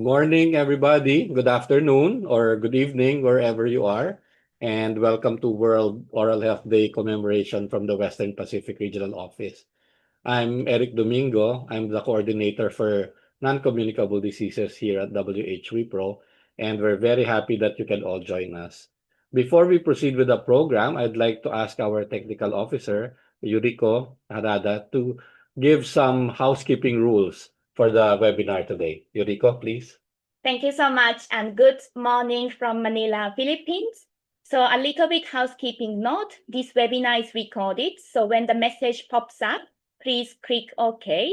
Morning, everybody. Good afternoon or good evening, wherever you are. And welcome to World Oral Health Day commemoration from the Western Pacific Regional Office. I'm Eric Domingo. I'm the coordinator for non-communicable diseases here at WH Pro, and we're very happy that you can all join us. Before we proceed with the program, I'd like to ask our technical officer, Yuriko Harada, to give some housekeeping rules for the webinar today. Yuriko, please. Thank you so much and good morning from Manila, Philippines. So a little bit housekeeping note, this webinar is recorded. So when the message pops up, please click OK.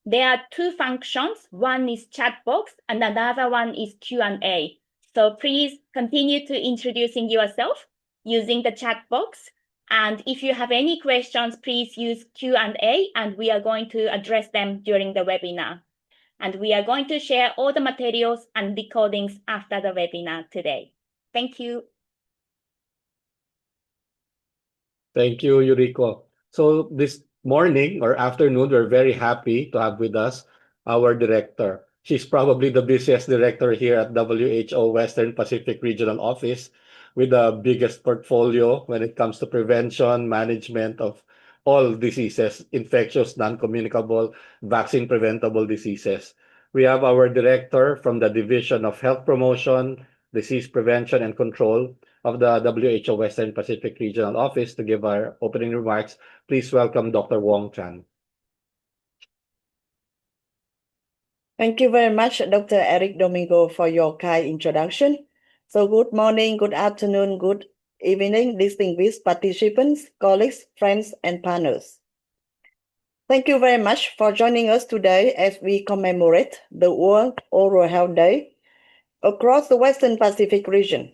There are two functions. One is chat box and another one is Q&A. So please continue to introducing yourself using the chat box. And if you have any questions, please use Q&A and we are going to address them during the webinar. And we are going to share all the materials and recordings after the webinar today. Thank you. Thank you, Yuriko. So this morning or afternoon, we're very happy to have with us our director. She's probably the busiest director here at WHO Western Pacific Regional Office with the biggest portfolio when it comes to prevention, management of all diseases, infectious, non-communicable, vaccine preventable diseases. We have our director from the Division of Health Promotion, Disease Prevention and Control of the WHO Western Pacific Regional Office to give our opening remarks. Please welcome Dr. Wong Chan. Thank you very much, Dr. Eric Domingo, for your kind introduction. So good morning, good afternoon, good evening, distinguished participants, colleagues, friends, and partners. Thank you very much for joining us today as we commemorate the World Oral Health Day across the Western Pacific region.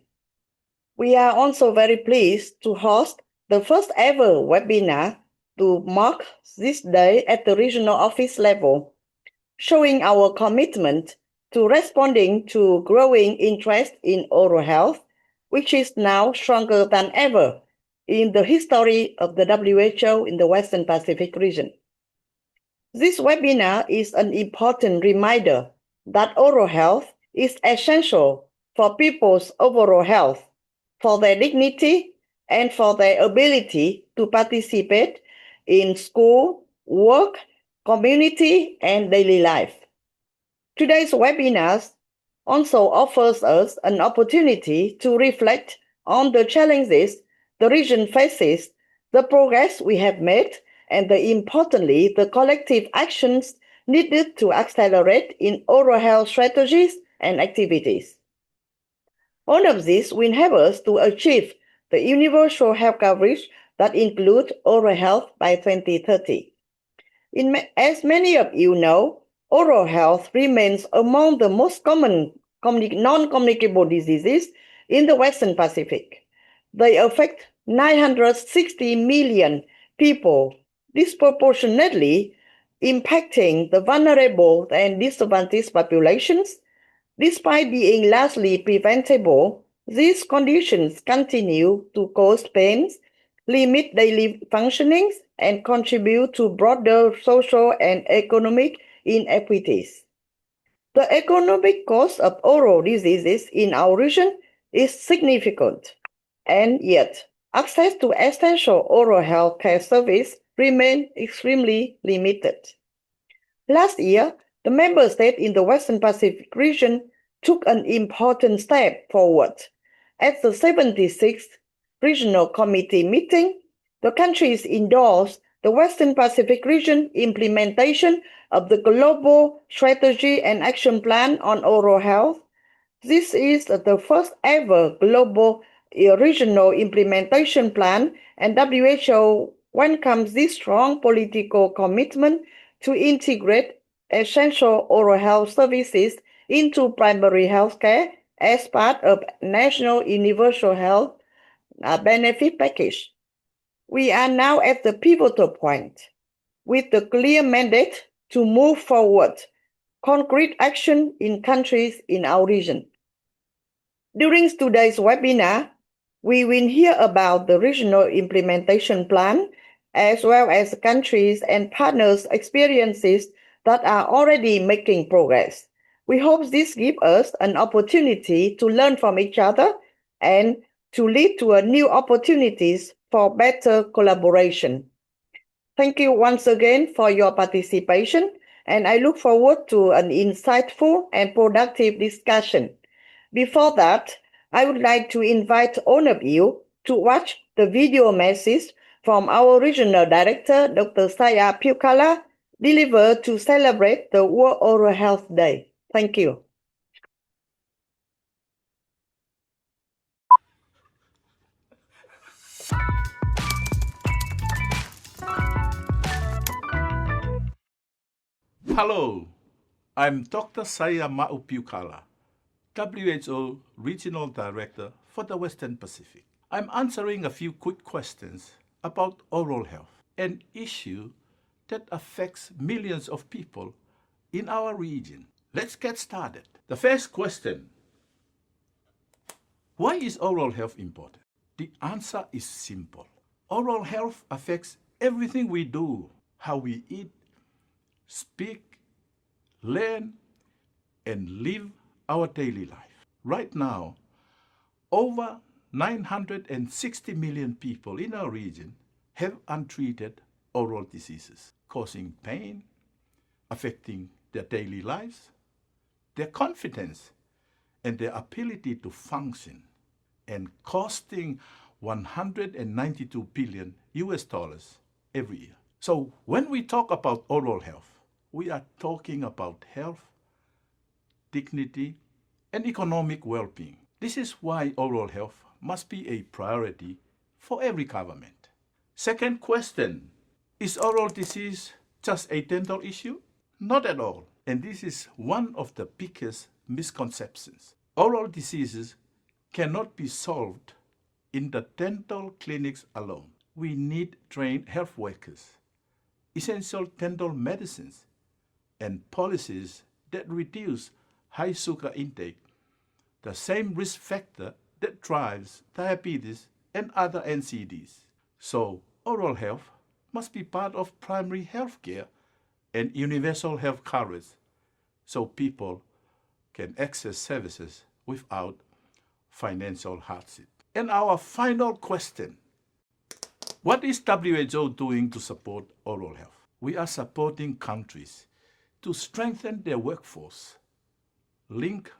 We are also very pleased to host the first ever webinar to mark this day at the regional office level, showing our commitment to responding to growing interest in oral health, which is now stronger than ever in the history of the WHO in the Western Pacific region. This webinar is an important reminder that oral health is essential for people's overall health, for their dignity, and for their ability to participate in school, work, community, and daily life. Today's webinar also offers us an opportunity to reflect on the challenges the region faces, the progress we have made, and importantly, the collective actions needed to accelerate in oral health strategies and activities. All of this will help us to achieve the universal health coverage that includes oral health by 2030. As many of you know, oral health remains among the most common non-communicable diseases in the Western Pacific. They affect 960 million people, disproportionately impacting the vulnerable and disadvantaged populations. Despite being largely preventable, these conditions continue to cause pain, limit daily functioning, and contribute to broader social and economic inequities. The economic cost of oral diseases in our region is significant, and yet access to essential oral health care service remains extremely limited. Last year, the member states in the Western Pacific region took an important step forward. At the 76th Regional Committee meeting, the countries endorsed the Western Pacific region implementation of the Global Strategy and Action Plan on Oral Health. This is the first ever global regional implementation plan, and WHO welcomes this strong political commitment to integrate essential oral health services into primary health care as part of National Universal Health Benefit Package. We are now at the pivotal point with the clear mandate to move forward concrete action in countries in our region. During today's webinar, we will hear about the regional implementation plan as well as countries and partners' experiences that are already making progress. We hope this gives us an opportunity to learn from each other and to lead to a new opportunities for better collaboration. Thank you once again for your participation, and I look forward to an insightful and productive discussion. Before that, I would like to invite all of you to watch the video message from our Regional Director, Dr. Saya Piukala, delivered to celebrate the World Oral Health Day. Thank you. Hello, I'm Dr. Saya Maupiukala, WHO Regional Director for the Western Pacific. I'm answering a few quick questions about oral health, an issue that affects millions of people in our region. Let's get started. The first question: why is oral health important? The answer is simple. Oral health affects everything we do, how we eat, speak, learn, and live our daily life. Right now, over 960 million people in our region have untreated oral diseases, causing pain, affecting their daily lives, their confidence, and their ability to function, and costing 192 billion US dollars every year. So when we talk about oral health, we are talking about health, dignity, and economic well-being. This is why oral health must be a priority for every government. Second question: is oral disease just a dental issue? Not at all. And this is one of the biggest misconceptions. Oral diseases cannot be solved in the dental clinics alone. We need trained health workers, essential dental medicines, and policies that reduce high sugar intake, the same risk factor that drives diabetes and other NCDs. So oral health must be part of primary health care and universal health coverage so people can access services without financial hardship. And our final question: what is WHO doing to support oral health? We are supporting countries to strengthen their workforce, link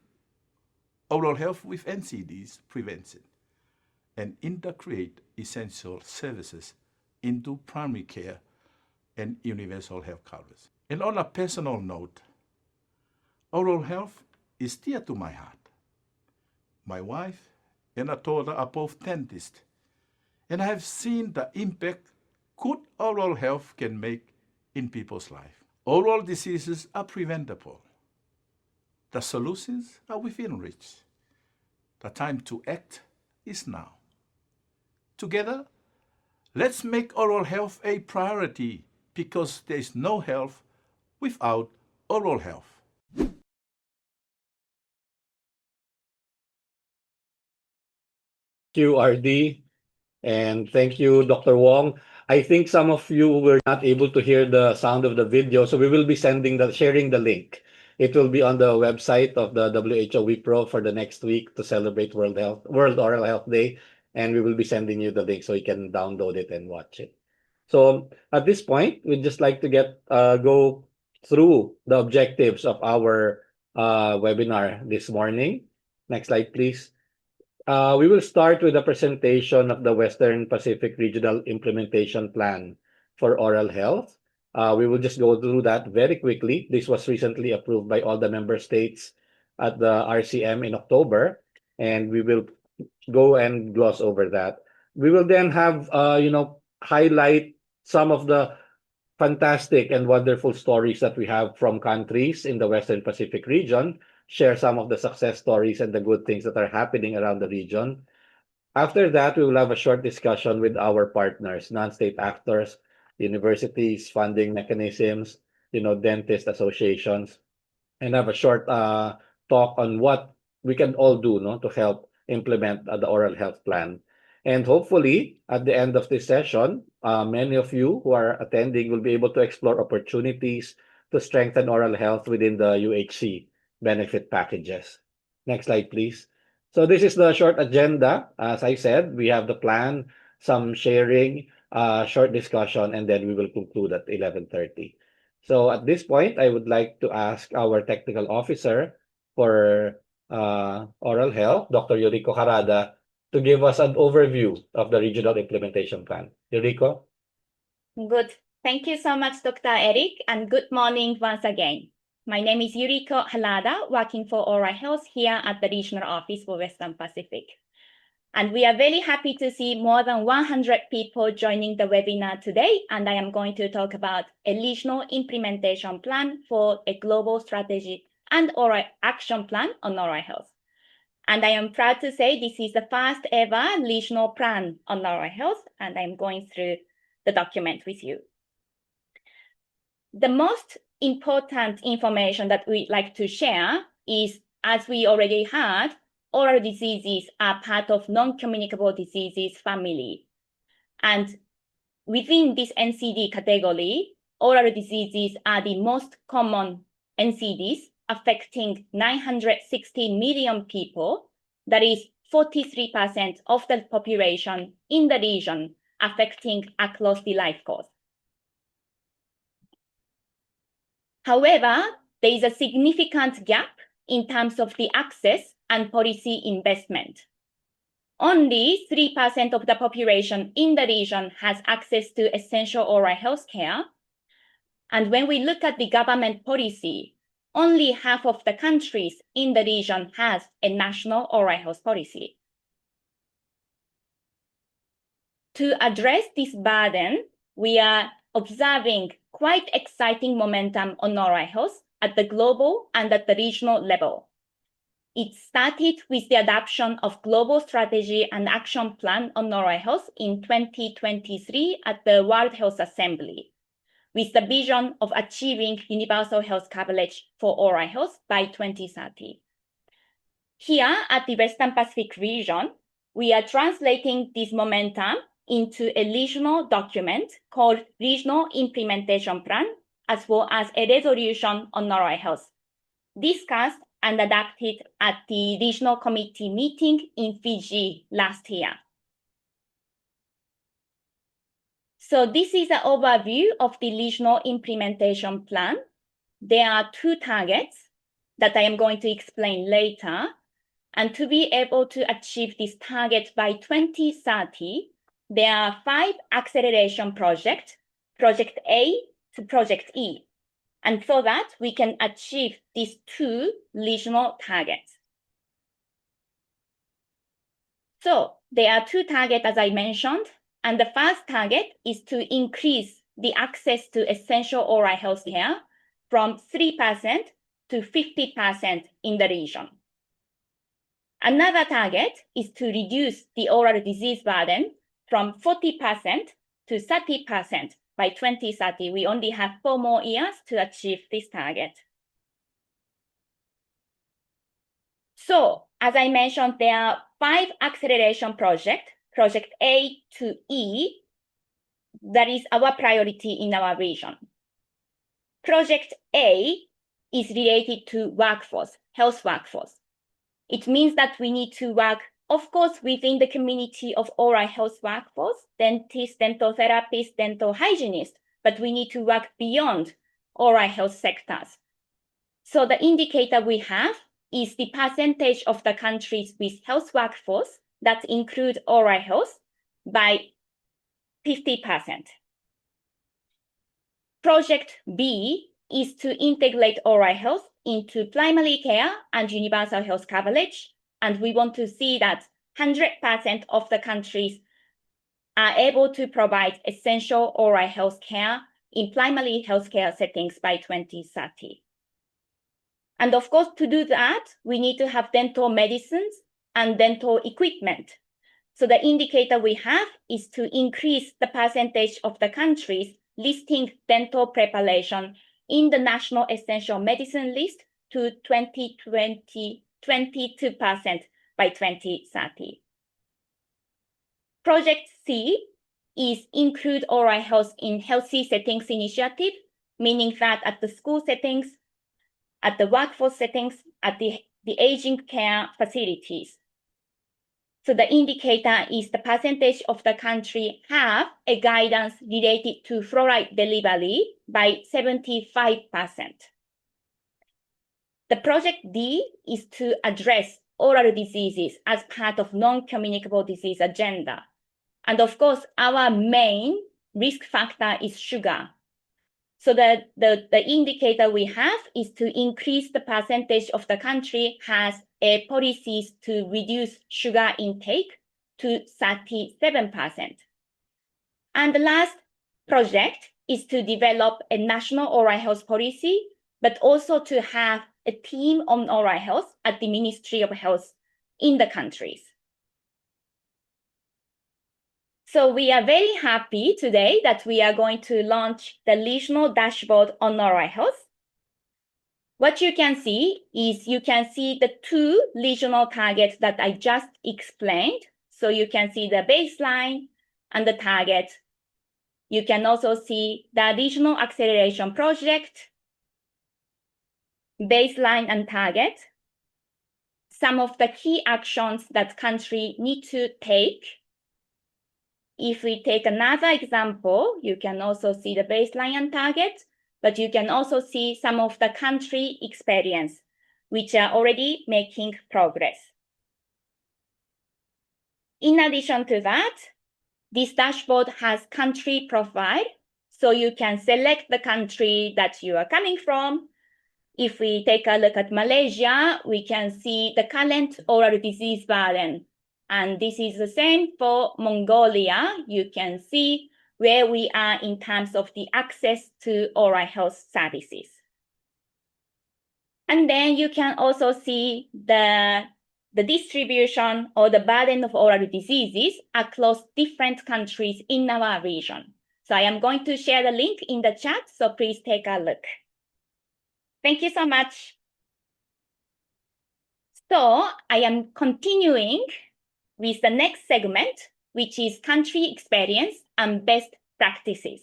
oral health with NCDs prevention, and integrate essential services into primary care and universal health coverage. And on a personal note, oral health is dear to my heart. My wife and a daughter are both dentists, and I have seen the impact good oral health can make in people's life. Oral diseases are preventable. The solutions are within reach. The time to act is now. Together, let's make oral health a priority, because there is no health without oral health. Thank you, RD, and thank you, Dr. Wong. I think some of you were not able to hear the sound of the video, so we will be sharing the link. It will be on the website of the WHO WIPRO for the next week to celebrate World Oral Health Day, and we will be sending you the link so you can download it and watch it. So at this point, we'd just like to go through the objectives of our webinar this morning. Next slide, please. We will start with a presentation of the Western Pacific Regional Implementation Plan for Oral Health. We will just go through that very quickly. This was recently approved by all the member states at the RCM in October, and we will go and gloss over that. We will then have, highlight some of the fantastic and wonderful stories that we have from countries in the Western Pacific region, share some of the success stories and the good things that are happening around the region. After that, we will have a short discussion with our partners, non-state actors, universities, funding mechanisms, dentist associations, and have a short talk on what we can all do, no, to help implement the oral health plan. And hopefully, at the end of this session, many of you who are attending will be able to explore opportunities to strengthen oral health within the UHC. benefit packages. Next slide, please. So this is the short agenda. As I said, we have the plan, some sharing, short discussion, and then we will conclude at 11:30. So at this point, I would like to ask our technical officer for oral health, Dr. Yuriko Harada, to give us an overview of the regional implementation plan. Yuriko? Good. Thank you so much, Dr. Eric, and good morning once again. My name is Yuriko Harada, working for Oral Health here at the Regional Office for Western Pacific. And we are very happy to see more than 100 people joining the webinar today, and I am going to talk about a regional implementation plan for a global strategy and oral action plan on oral health. And I am proud to say this is the first ever regional plan on oral health, and I'm going through the document with you. The most important information that we'd like to share is, as we already heard, oral diseases are part of non-communicable diseases family. And within this NCD category, oral diseases are the most common NCDs, affecting 960 million people. That is 43% of the population in the region, affecting across the life course. However, there is a significant gap in terms of the access and policy investment. Only 3% of the population in the region has access to essential oral health care. And when we look at the government policy, only half of the countries in the region has a national oral health policy. To address this burden, we are observing quite exciting momentum on oral health at the global and at the regional level. It started with the adoption of Global Strategy and Action Plan on Oral Health in 2023 at the World Health Assembly, with the vision of achieving universal health coverage for oral health by 2030. Here at the Western Pacific region, we are translating this momentum into a regional document called Regional Implementation Plan, as well as a resolution on oral health, discussed and adopted at the Regional Committee meeting in Fiji last year. So this is an overview of the Regional Implementation Plan. There are 2 targets that I am going to explain later. And to be able to achieve this target by 2030, there are 5 acceleration projects, Project A to Project E, and so that we can achieve these 2 regional targets. So there are 2 targets, as I mentioned, and the first target is to increase the access to essential oral health care from 3% to 50% in the region. Another target is to reduce the oral disease burden from 40% to 30% by 2030. We only have 4 more years to achieve this target. So, as I mentioned, there are 5 acceleration projects, Project A to E, that is our priority in our region. Project A is related to workforce, health workforce. It means that we need to work, of course, within the community of oral health workforce, dentists, dental therapists, dental hygienists, but we need to work beyond oral health sectors. So the indicator we have is the percentage of the countries with health workforce that include oral health by 50%. Project B is to integrate oral health into primary care and universal health coverage. And we want to see that 100% of the countries are able to provide essential oral health care in primary healthcare settings by 2030. And of course, to do that, we need to have dental medicines and dental equipment. So the indicator we have is to increase the percentage of the countries listing dental preparation in the National Essential Medicine List to 22% by 2030. Project C is include oral health in healthy settings initiative, meaning that at the school settings, at the workforce settings, at the aging care facilities. So the indicator is the percentage of the country have a guidance related to fluoride delivery by 75%. The project D is to address oral diseases as part of non-communicable disease agenda. And of course, our main risk factor is sugar. So the indicator we have is to increase the percentage of the country has a policies to reduce sugar intake to 37%. And the last project is to develop a national oral health policy, but also to have a team on oral health at the Ministry of Health in the countries. So we are very happy today that we are going to launch the regional dashboard on oral health. What you can see is you can see the two regional targets that I just explained. So you can see the baseline and the target. You can also see the regional acceleration project, baseline and target, some of the key actions that country need to take. If we take another example, you can also see the baseline and target, but you can also see some of the country experience, which are already making progress. In addition to that, this dashboard has country profile, so you can select the country that you are coming from. If we take a look at Malaysia, we can see the current oral disease burden. And this is the same for Mongolia. You can see where we are in terms of the access to oral health services. And then you can also see the distribution or the burden of oral diseases across different countries in our region. So I am going to share the link in the chat, so please take a look. Thank you so much. So I am continuing with the next segment, which is country experience and best practices.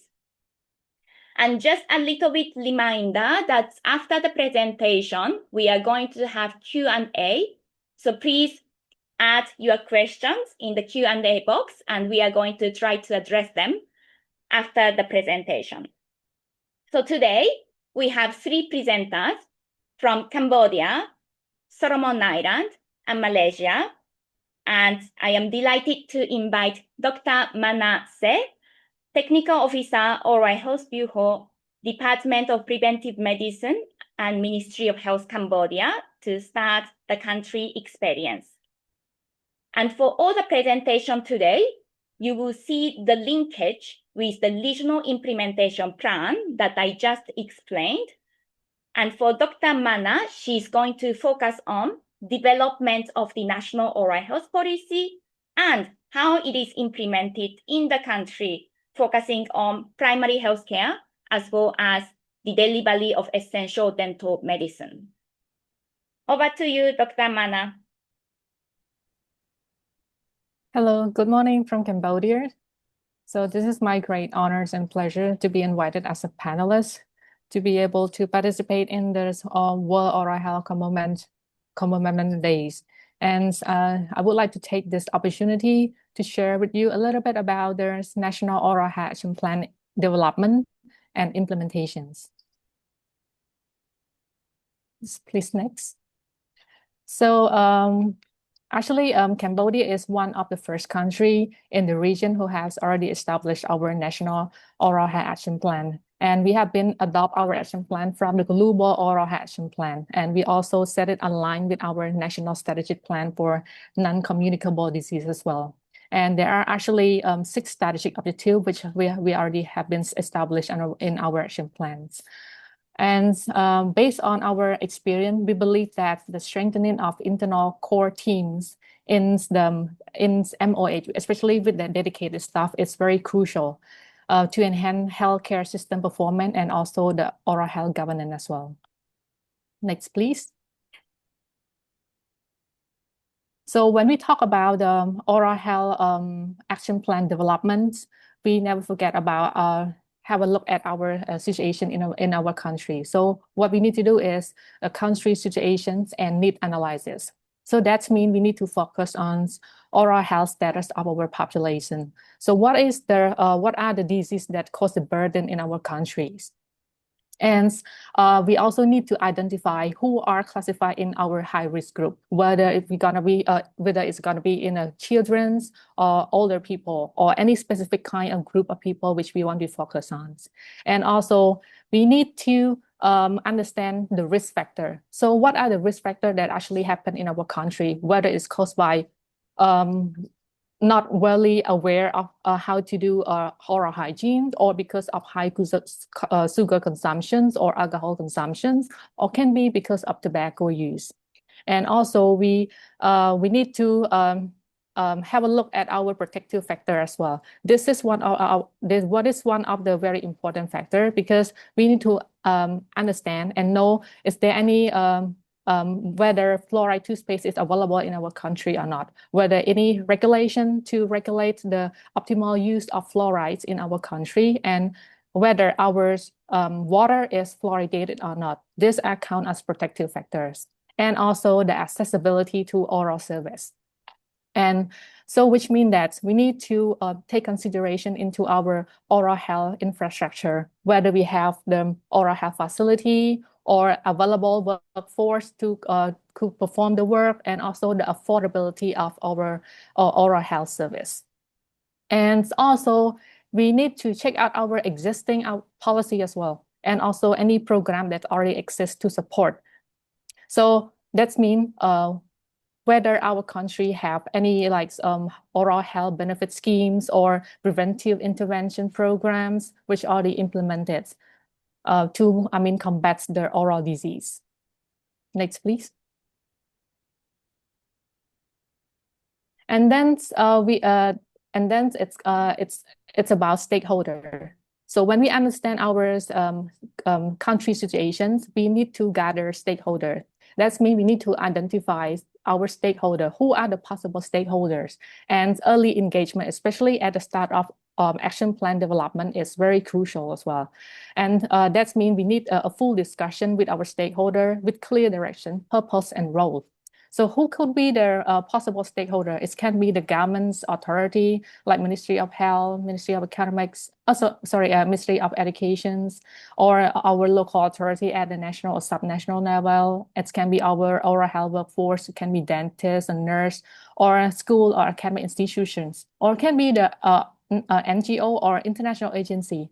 And just a little bit reminder that after the presentation, we are going to have Q&A. So please add your questions in the Q&A box, and we are going to try to address them after the presentation. So today, we have three presenters from Cambodia, Solomon Island, and Malaysia. And I am delighted to invite Dr. Mana Se, Technical Officer, Oral Health Bureau, Department of Preventive Medicine, and Ministry of Health Cambodia to start the country experience. And for all the presentation today, you will see the linkage with the regional implementation plan that I just explained. And for Dr. Mana, she's going to focus on development of the national oral health policy and how it is implemented in the country, focusing on primary health care as well as the delivery of essential dental medicine. Over to you, Dr. Mana. Hello, good morning from Cambodia. So this is my great honors and pleasure to be invited as a panelist to be able to participate in this World Oral Health Commemoration Days. And I would like to take this opportunity to share with you a little bit about the National Oral Health Action Plan development and implementations. Please next. So actually, Cambodia is one of the first countries in the region who has already established our National Oral Health Action Plan. And we have been adopt our action plan from the Global Oral Health Action Plan. And we also set it aligned with our National Strategic Plan for non-communicable disease as well. And there are actually 6 strategic objectives which we already have been established in our action plans. And based on our experience, we believe that the strengthening of internal core teams in MOH, especially with the dedicated staff, is very crucial to enhance healthcare system performance and also the oral health governance as well. Next, please. So when we talk about oral health action plan development, we never forget about have a look at our situation in our country. So what we need to do is a country situations and need analysis. So that means we need to focus on oral health status of our population. So what are the diseases that cause the burden in our countries? And we also need to identify who are classified in our high-risk group, whether it's gonna be in a children's or older people or any specific kind of group of people which we want to focus on. And also we need to understand the risk factor. So what are the risk factors that actually happen in our country, whether it's caused by not really aware of how to do oral hygiene, or because of high sugar consumptions or alcohol consumptions, or can be because of tobacco use. And also we need to have a look at our protective factor as well. This is one of the very important factor, because we need to understand and know, is there any whether fluoride toothpaste is available in our country or not, whether any regulation to regulate the optimal use of fluorides in our country, and whether our water is fluoridated or not. These are count as protective factors. And also the accessibility to oral service. And so which means that we need to take consideration into our oral health infrastructure, whether we have the oral health facility or available workforce to perform the work, and also the affordability of our oral health service. And also we need to check out our existing policy as well, and also any program that already exists to support. So that means whether our country have any oral health benefit schemes or preventive intervention programs which already implemented to combat the oral disease. Next, please. And then it's about stakeholder. So when we understand our country situations, we need to gather stakeholder. That means we need to identify our stakeholder, who are the possible stakeholders, and early engagement, especially at the start of action plan development, is very crucial as well. And that means we need a full discussion with our stakeholder with clear direction, purpose, and role. So who could be the possible stakeholder? It can be the government's authority, like Ministry of Health, Ministry of Academics, Ministry of Education, or our local authority at the national or subnational level. It can be our oral health workforce, it can be dentists and nurse, or school or academic institutions, or it can be the NGO or international agency.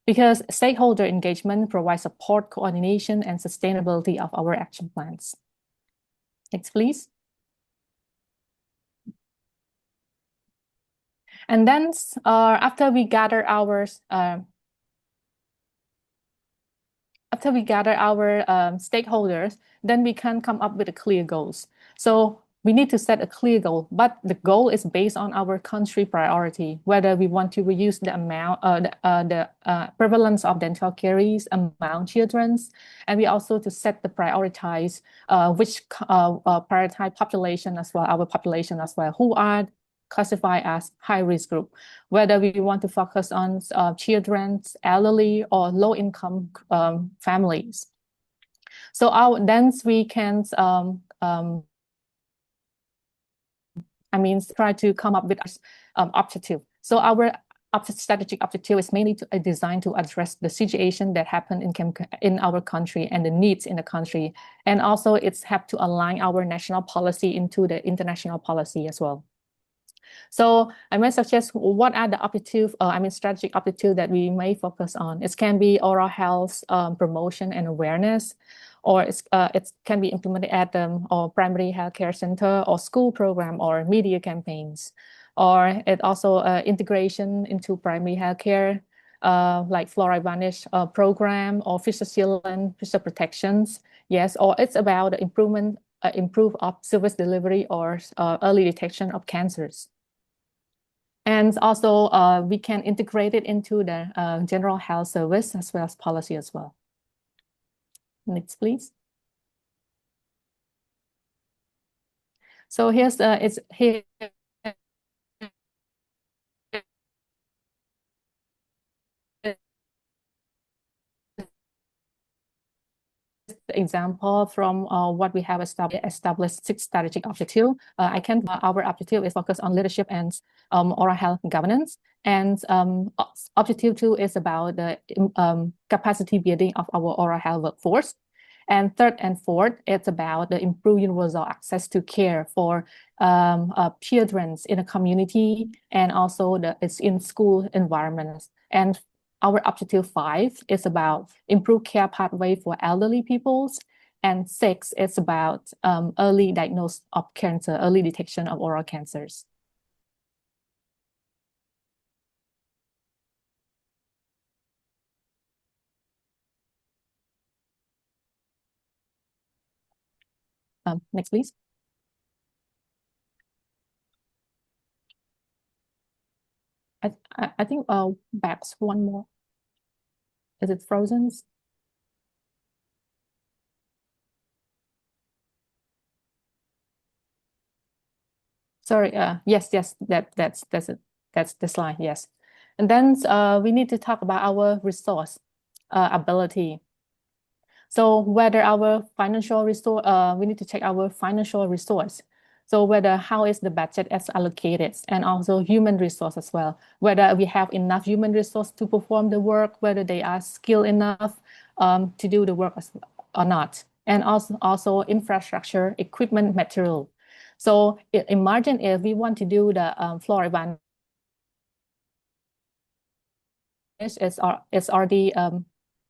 Because stakeholder engagement provides support, coordination, and sustainability of our action plans. Next, please. And then after we gather our stakeholders, then we can come up with a clear goals. So we need to set a clear goal, but the goal is based on our country priority, whether we want to reduce the amount, the prevalence of dental caries among children, and we also to set the prioritize which prioritize population as well, our population as well, who are classified as high-risk group, whether we want to focus on children, elderly, or low-income families. So then we can try to come up with objective. So our strategic objective is mainly designed to address the situation that happened in our country and the needs in the country. And also it's have to align our national policy into the international policy as well. So I might suggest what are the objective, strategic objective that we may focus on. It can be oral health promotion and awareness, or it can be implemented at or primary healthcare center or school program or media campaigns, or it also integration into primary healthcare, like fluoride vanish program or fissure sealant, fissure protections. Yes, or it's about the improve of service delivery or early detection of cancers. And also we can integrate it into the general health service as well as policy as well. Next, please. So here's here. example from what we have established 6 strategic objectives. Our objective is focused on leadership and oral health governance. And objective 2 is about the capacity building of our oral health workforce. And third and fourth, it's about the improved universal access to care for children in a community, and also it's in school environments. And our objective 5 is about improved care pathway for elderly peoples. And 6 is about early diagnosis of cancer, early detection of oral cancers. Next, please. I think back one more. Is it frozen? Sorry. Yes. That's it. That's the slide. Yes. And then we need to talk about our resource ability. So whether our financial resource, we need to check our financial resource. So whether how is the budget is allocated, and also human resource as well, whether we have enough human resource to perform the work, whether they are skilled enough to do the work or not, and also infrastructure, equipment, material. So imagine if we want to do the floor evaluation, it's already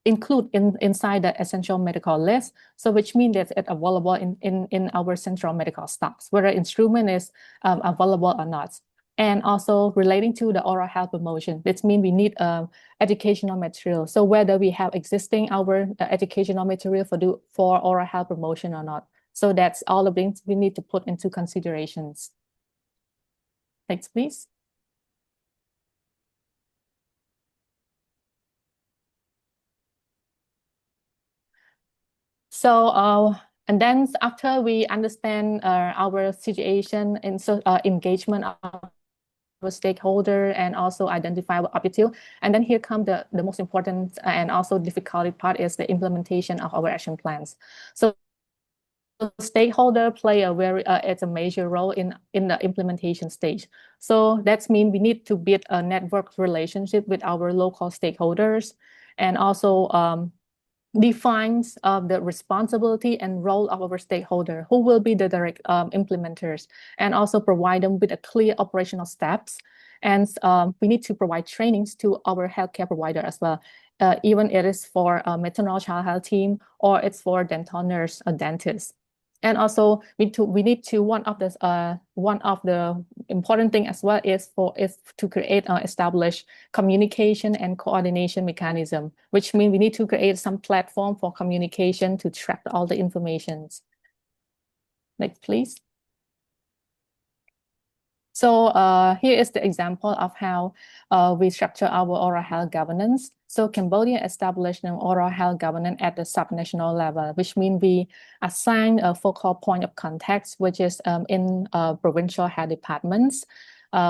include inside the essential medical list, so which means that it's available in our central medical stocks, whether instrument is available or not. And also relating to the oral health promotion, this means we need educational material. So whether we have existing our educational material for oral health promotion or not. So that's all the things we need to put into considerations. Next, please. So, and then after we understand our situation and engagement of our stakeholder, and also identify our objective, and then here come the most important and also difficult part is the implementation of our action plans. So stakeholder play it's a major role in the implementation stage. So that means we need to build a network relationship with our local stakeholders, and also defines the responsibility and role of our stakeholder, who will be the direct implementers, and also provide them with a clear operational steps. And we need to provide trainings to our healthcare provider as well, even it is for a maternal child health team, or it's for dental nurse or dentist. And also we need to one of the important thing as well is to create or establish communication and coordination mechanism, which means we need to create some platform for communication to track all the informations. Next, please. So here is the example of how we structure our oral health governance. So Cambodia established an oral health governance at the subnational level, which means we assign a focal point of contact, which is in provincial health departments,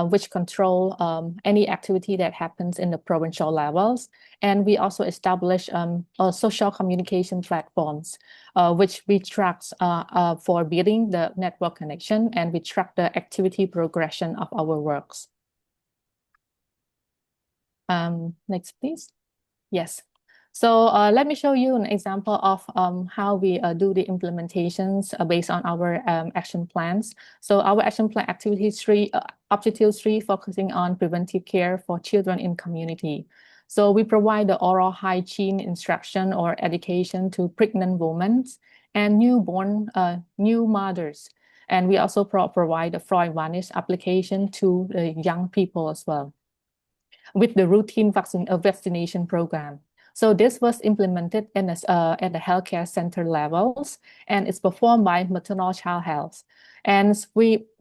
which control any activity that happens in the provincial levels. And we also establish social communication platforms, which we track for building the network connection, and we track the activity progression of our works. Next, please. Yes. So let me show you an example of how we do the implementations based on our action plans. So our action plan objective 3 focusing on preventive care for children in community. So we provide the oral hygiene instruction or education to pregnant women and newborn new mothers. And we also provide a fraud awareness application to the young people as well, with the routine vaccination program. So this was implemented at the healthcare center levels, and it's performed by maternal child health. And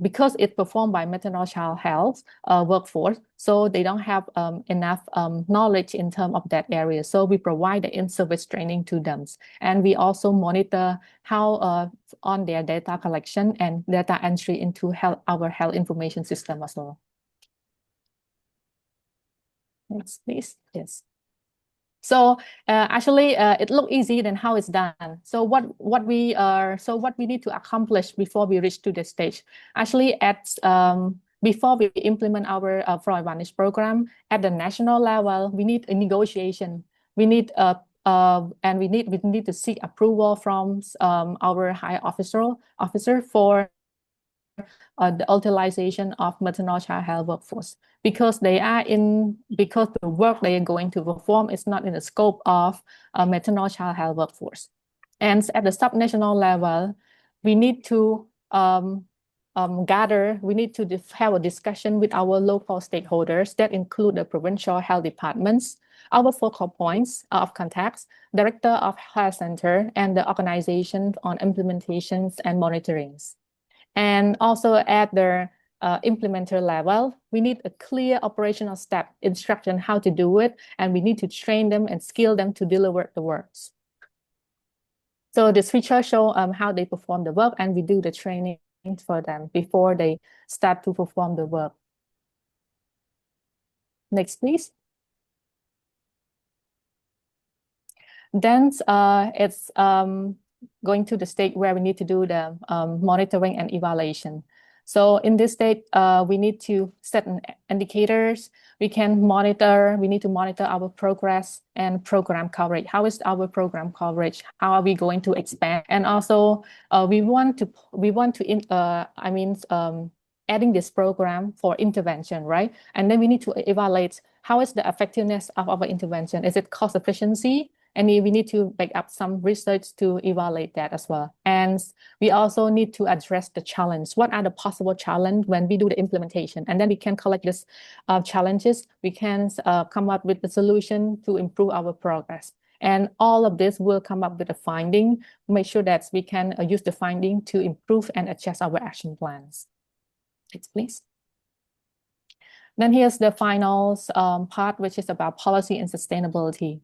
because it's performed by maternal child health workforce, so they don't have enough knowledge in terms of that area. So we provide the in-service training to them. And we also monitor how on their data collection and data entry into our health information system as well. Next, please. Yes. So actually, it looked easy than how it's done. So what we need to accomplish before we reach to this stage. Actually, before we implement our fraud advantage program at the national level, we need a negotiation. We need and we need to seek approval from our high officer for the utilization of maternal child health workforce because the work they are going to perform is not in the scope of maternal child health workforce. And at the subnational level, we need to we need to have a discussion with our local stakeholders that include the provincial health departments, our focal points of contacts, director of health center, and the organization on implementations and monitorings. And also at the implementer level, we need a clear operational step instruction how to do it, and we need to train them and skill them to deliver the works. So this feature show how they perform the work, and we do the training for them before they start to perform the work. Next, please. Then it's going to the stage where we need to do the monitoring and evaluation. So in this stage, we need to set indicators. We need to monitor our progress and program coverage. How is our program coverage? How are we going to expand? And also, we want to adding this program for intervention, right? And then we need to evaluate how is the effectiveness of our intervention. Is it cost efficiency? And we need to back up some research to evaluate that as well. And we also need to address the challenge. What are the possible challenges when we do the implementation? And then we can collect these challenges. We can come up with the solution to improve our progress. And all of this will come up with a finding, make sure that we can use the finding to improve and adjust our action plans. Next, please. Then here's the final part, which is about policy and sustainability.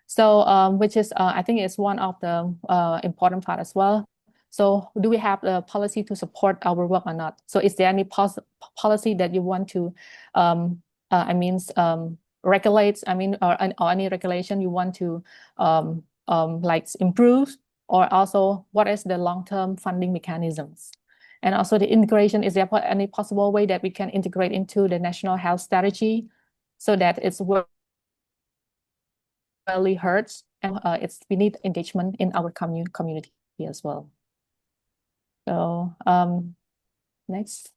So, which is, I think is one of the important part as well. So do we have the policy to support our work or not? So is there any policy that you want to, regulate, or any regulation you want to like improve, or also what is the long-term funding mechanisms? And also the integration, is there any possible way that we can integrate into the national health strategy so that it's really hurts, and we need engagement in our community as well. So next,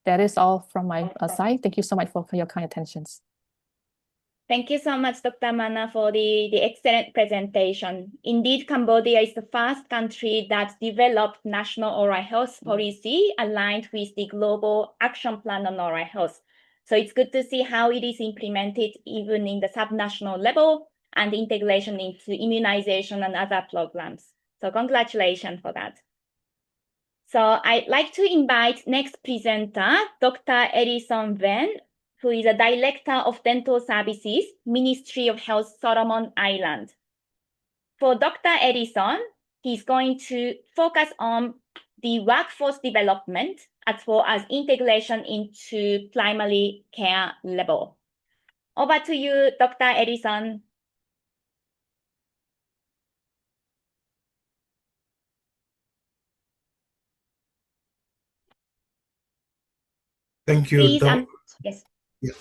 that is all from my side. Thank you so much for your kind attentions. Thank you so much, Dr. Mana, for the excellent presentation. Indeed, Cambodia is the first country that developed national oral health policy aligned with the Global Action Plan on Oral Health. So it's good to see how it is implemented even in the subnational level and integration into immunization and other programs. So congratulations for that. So I'd like to invite next presenter, Dr. Edison Wen, who is a Director of Dental Services, Ministry of Health, Solomon Islands. For Dr. Edison, he's going to focus on the workforce development as well as integration into primary care level. Over to you, Dr. Edison. Thank you, Please, yes.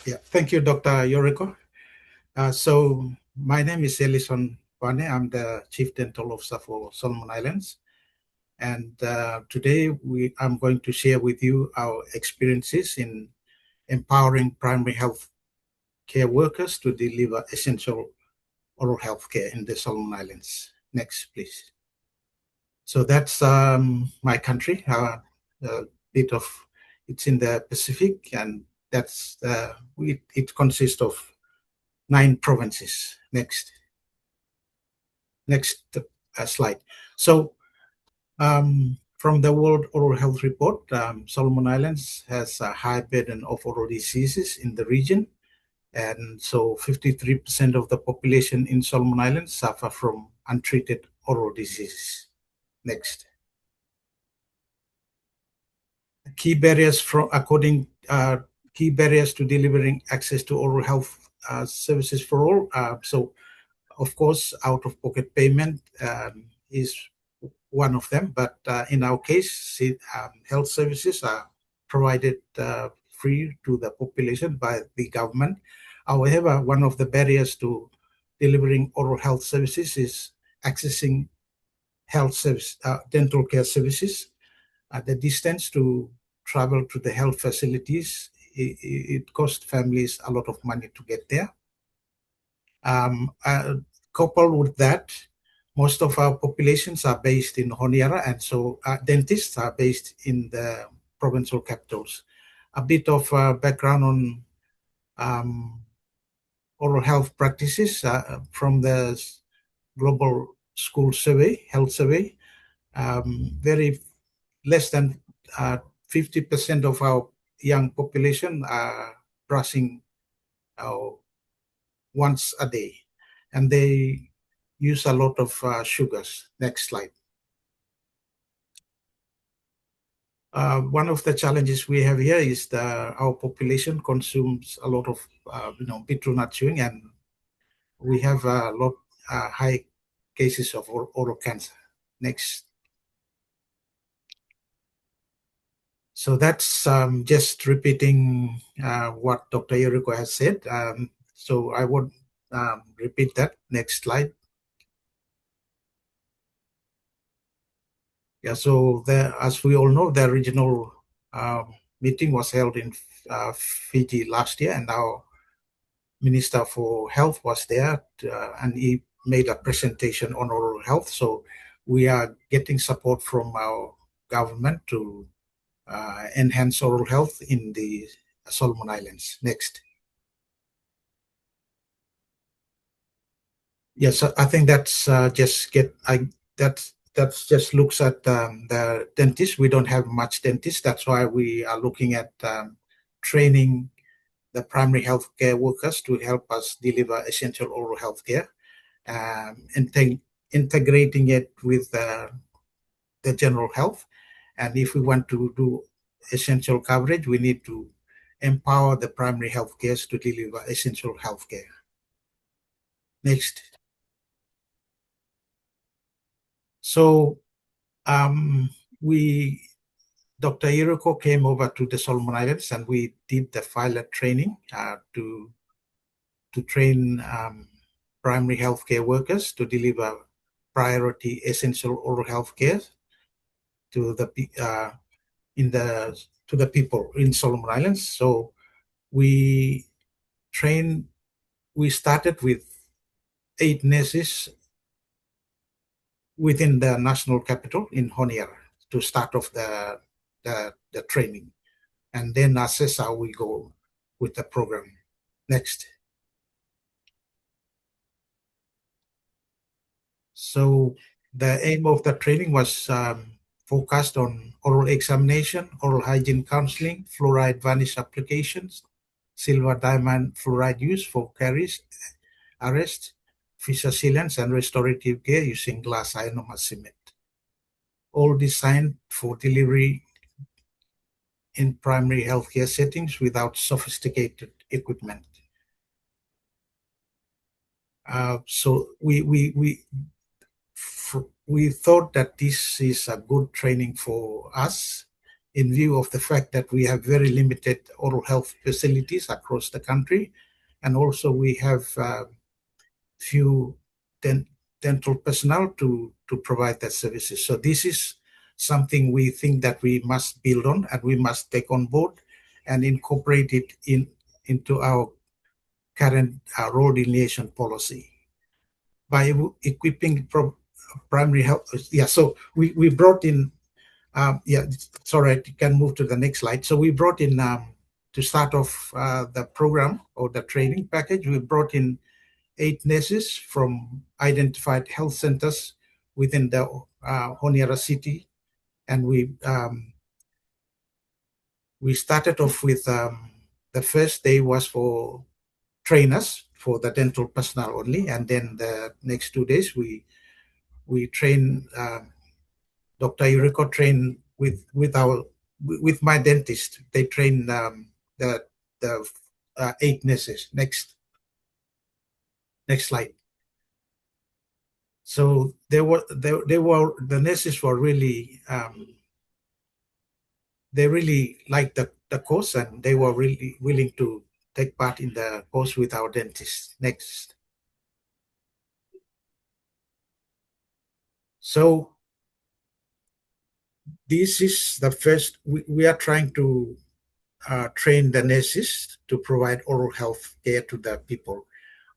Yeah. Thank you, Dr. Yoriko. So my name is Elison Wane. I'm the Chief Dental Officer for Solomon Islands. And today I'm going to share with you our experiences in empowering primary health care workers to deliver essential oral health care in the Solomon Islands. Next, please. So that's my country, it's in the Pacific, and that's it consists of 9 provinces. Next slide. So from the World Oral Health Report, Solomon Islands has a high burden of oral diseases in the region, and so 53% of the population in Solomon Islands suffer from untreated oral diseases. Next. Key barriers to delivering access to oral health services for all. So, of course, out-of-pocket payment is one of them, but in our case, health services are provided free to the population by the government. However, one of the barriers to delivering oral health services is accessing health service, dental care services. The distance to travel to the health facilities, it costs families a lot of money to get there. Coupled with that, most of our populations are based in Honiara, and so dentists are based in the provincial capitals. A bit of background on oral health practices from the Global School Survey, Health Survey. Very less than 50% of our young population are brushing once a day, and they use a lot of sugars. Next slide. One of the challenges we have here is that our population consumes a lot of bitter nut chewing, and we have a lot high cases of oral cancer. Next. So that's just repeating what Dr. Yoriko has said. So I would repeat that. Next slide. Yeah, so as we all know, the regional meeting was held in Fiji last year, and our Minister for Health was there, and he made a presentation on oral health. So we are getting support from our government to enhance oral health in the Solomon Islands. Next. Yes, I think that's that just looks at the dentists. We don't have much dentists. That's why we are looking at training the primary health care workers to help us deliver essential oral health care, integrating it with the general health. And if we want to do essential coverage, we need to empower the primary health cares to deliver essential health care. Next. So Dr. Yoriko came over to the Solomon Islands, and we did the pilot training to train primary healthcare workers to deliver priority essential oral health care to the people in Solomon Islands. So we started with 8 nurses within the national capital in Honiara to start off the training, and then assess how we go with the program. Next. So the aim of the training was focused on oral examination, oral hygiene counseling, fluoride varnish applications, silver diamond fluoride use for caries, arrest, fissure sealants, and restorative care using glass ionomer cement. All designed for delivery in primary healthcare settings without sophisticated equipment. So we thought that this is a good training for us in view of the fact that we have very limited oral health facilities across the country, and also we have few dental personnel to provide that services. So this is something we think that we must build on, and we must take on board and incorporate it into our current role delineation policy by equipping primary health. Yeah, so we brought in, sorry, you can move to the next slide. So we brought in, to start off the program or the training package, we brought in 8 nurses from identified health centers within the Honiara city, and we started off with the first day was for trainers, for the dental personnel only, and then the next 2 days we train. Dr. Yoriko trained with my dentist. They train the 8 nurses. Next. Next slide. So the nurses were really they really liked the course, and they were really willing to take part in the course with our dentists. Next. So this is the first, we are trying to train the nurses to provide oral health care to the people.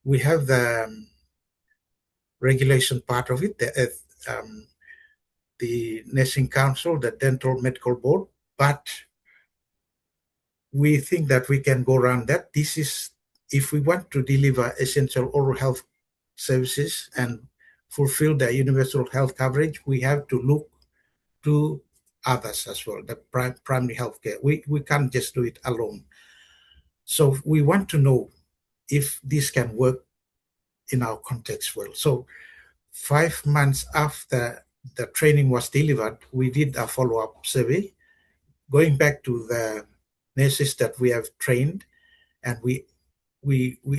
We have the regulation part of it, the Nursing Council, the Dental Medical Board, but we think that we can go around that. This is, if we want to deliver essential oral health services and fulfill the universal health coverage, we have to look to others as well, the primary health care. We can't just do it alone. So we want to know if this can work in our context well. So 5 months after the training was delivered, we did a follow-up survey, going back to the nurses that we have trained, and we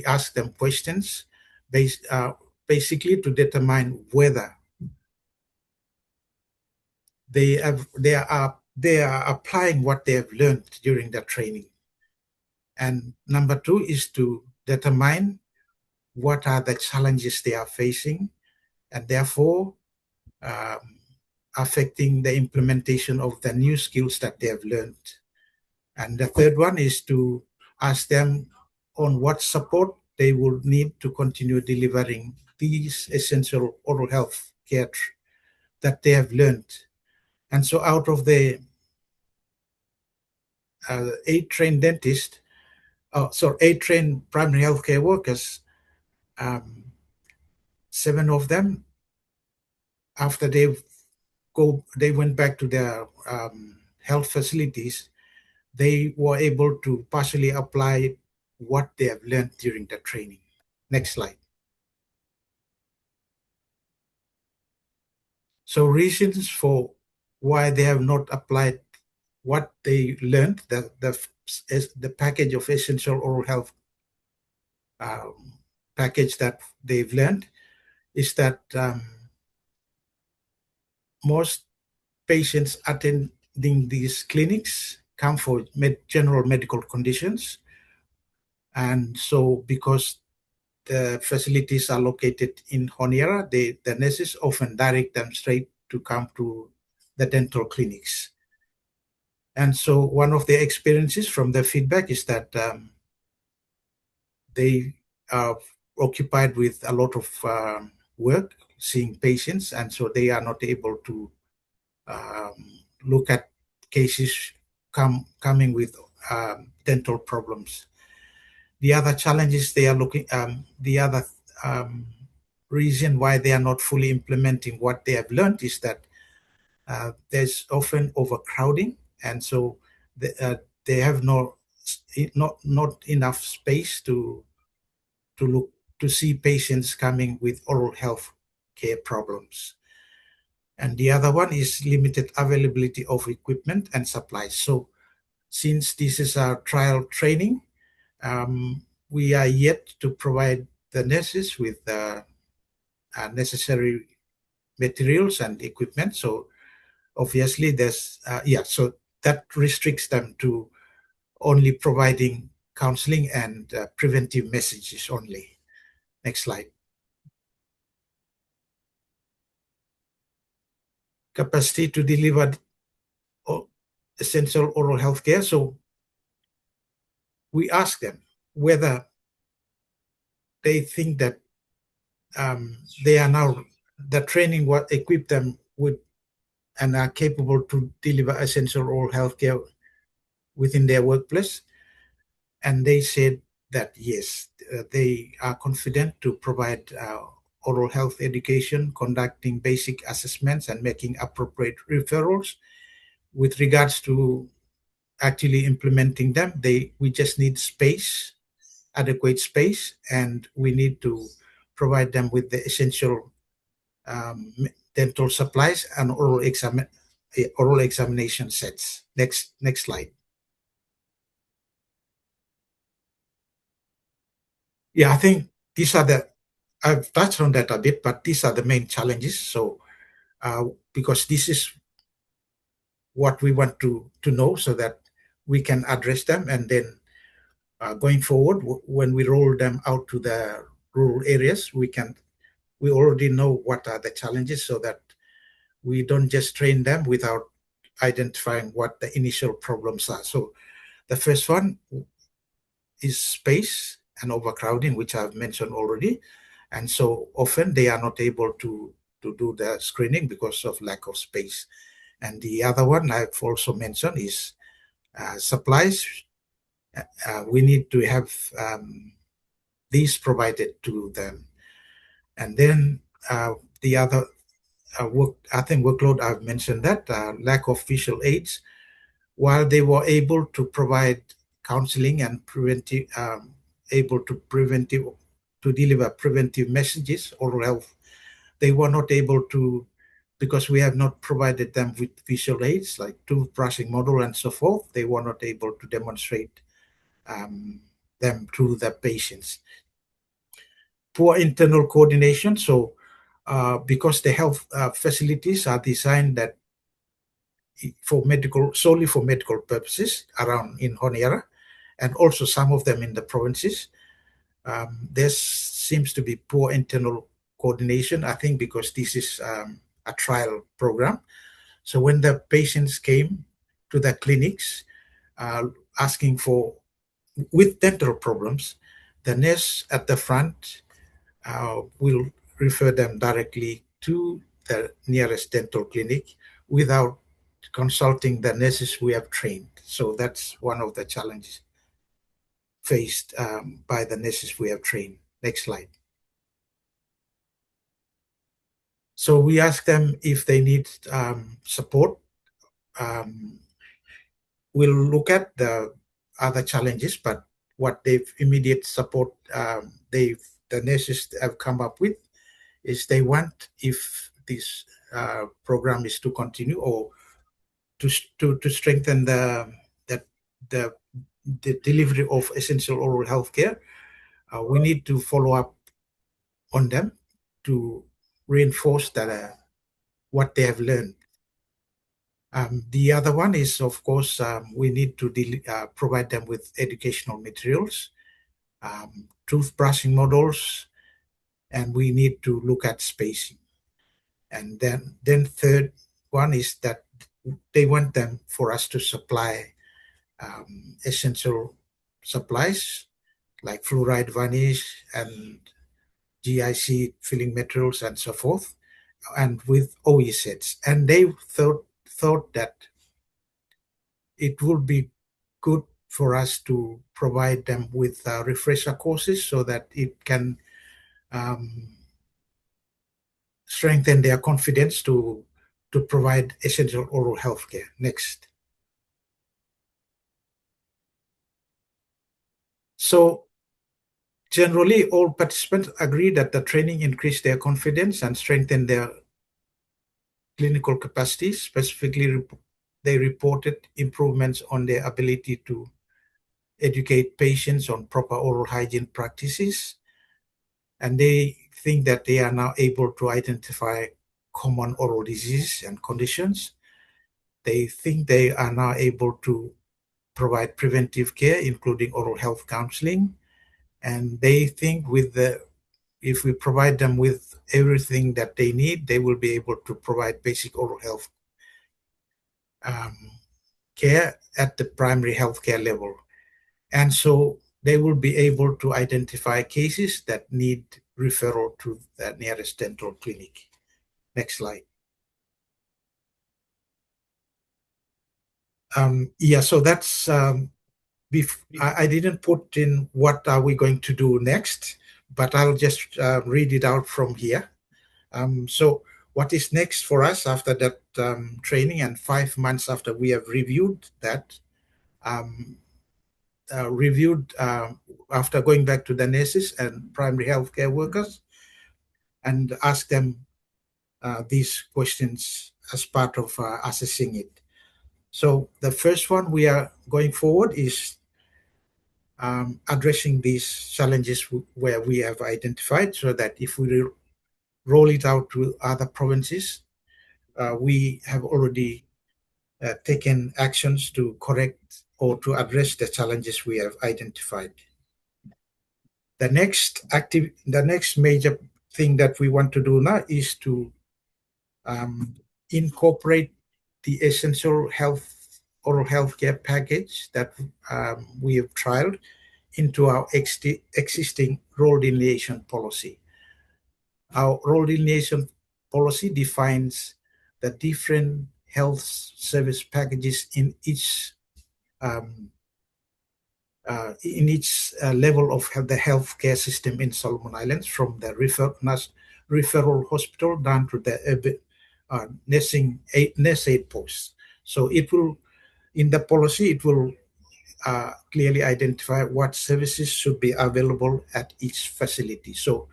asked them questions basically to determine whether they are applying what they have learned during their training. And number two is to determine what are the challenges they are facing, and therefore affecting the implementation of the new skills that they have learned. And the third one is to ask them on what support they will need to continue delivering these essential oral health care that they have learned. And so out of the 8 trained dentists, 8 trained primary healthcare workers, 7 of them, after they went back to their health facilities, they were able to partially apply what they have learned during the training. Next slide. So reasons for why they have not applied what they learned, the package of essential oral health package that they've learned, is that most patients attending these clinics come for general medical conditions. And so because the facilities are located in Honiara, the nurses often direct them straight to come to the dental clinics. And so one of the experiences from the feedback is that they are occupied with a lot of work, seeing patients, and so they are not able to look at cases coming with dental problems. The other challenges they are looking, the other reason why they are not fully implementing what they have learned is that there's often overcrowding, and so they have not enough space to look to see patients coming with oral health care problems. And the other one is limited availability of equipment and supplies. So since this is our trial training, we are yet to provide the nurses with necessary materials and equipment. So obviously there's, so that restricts them to only providing counseling and preventive messages only. Next slide. Capacity to deliver essential oral health care. So we ask them whether they think that they are now, the training what equip them with and are capable to deliver essential oral health care within their workplace. And they said that yes, they are confident to provide oral health education, conducting basic assessments and making appropriate referrals. With regards to actually implementing them, we just need space, adequate space, and we need to provide them with the essential dental supplies and oral examination sets. Next slide. Yeah, I think these are the I've touched on that a bit, but these are the main challenges. So because this is what we want to know so that we can address them, and then going forward, when we roll them out to the rural areas, we already know what are the challenges, so that we don't just train them without identifying what the initial problems are. So the first one is space and overcrowding, which I've mentioned already. And so often they are not able to do the screening because of lack of space. And the other one I've also mentioned is supplies. We need to have these provided to them. And then the other workload, I've mentioned that lack of visual aids. While they were able to provide counseling and to deliver preventive messages, oral health, they were not able to, because we have not provided them with visual aids like toothbrushing model and so forth. They were not able to demonstrate them to the patients. Poor internal coordination. So because the health facilities are designed that solely for medical purposes around in Honiara, and also some of them in the provinces, there seems to be poor internal coordination, I think because this is a trial program. So when the patients came to the clinics asking with dental problems, the nurse at the front will refer them directly to the nearest dental clinic without consulting the nurses we have trained. So that's one of the challenges faced by the nurses we have trained. Next slide. So we ask them if they need support. We'll look at the other challenges, but what they've immediate support the nurses have come up with is they want, if this program is to continue or to strengthen the delivery of essential oral health care, we need to follow up on them to reinforce that what they have learned. The other one is, of course, we need to provide them with educational materials, toothbrushing models, and we need to look at spacing. And then third one is that they want them for us to supply essential supplies like fluoride varnish and GIC filling materials and so forth, and with OE sets. And they thought that it would be good for us to provide them with refresher courses so that it can strengthen their confidence to provide essential oral health care. Next. So generally, all participants agree that the training increased their confidence and strengthened their clinical capacities. Specifically, they reported improvements on their ability to educate patients on proper oral hygiene practices. And they think that they are now able to identify common oral diseases and conditions. They think they are now able to provide preventive care, including oral health counseling. And they think if we provide them with everything that they need, they will be able to provide basic oral health care at the primary healthcare level. And so they will be able to identify cases that need referral to the nearest dental clinic. Next slide. So that's, I didn't put in what are we going to do next, but I'll just read it out from here. So what is next for us after that training and 5 months after we have reviewed that, after going back to the nurses and primary healthcare workers and ask them these questions as part of assessing it. So the first one we are going forward is addressing these challenges where we have identified, so that if we roll it out to other provinces, we have already taken actions to correct or to address the challenges we have identified. The next major thing that we want to do now is to incorporate the essential oral health care package that we have trialed into our existing role delineation policy. Our role delineation policy defines the different health service packages in each level of the healthcare system in Solomon Islands, from the referral hospital down to the nursing aid posts. So it will, in the policy, it will clearly identify what services should be available at each facility. So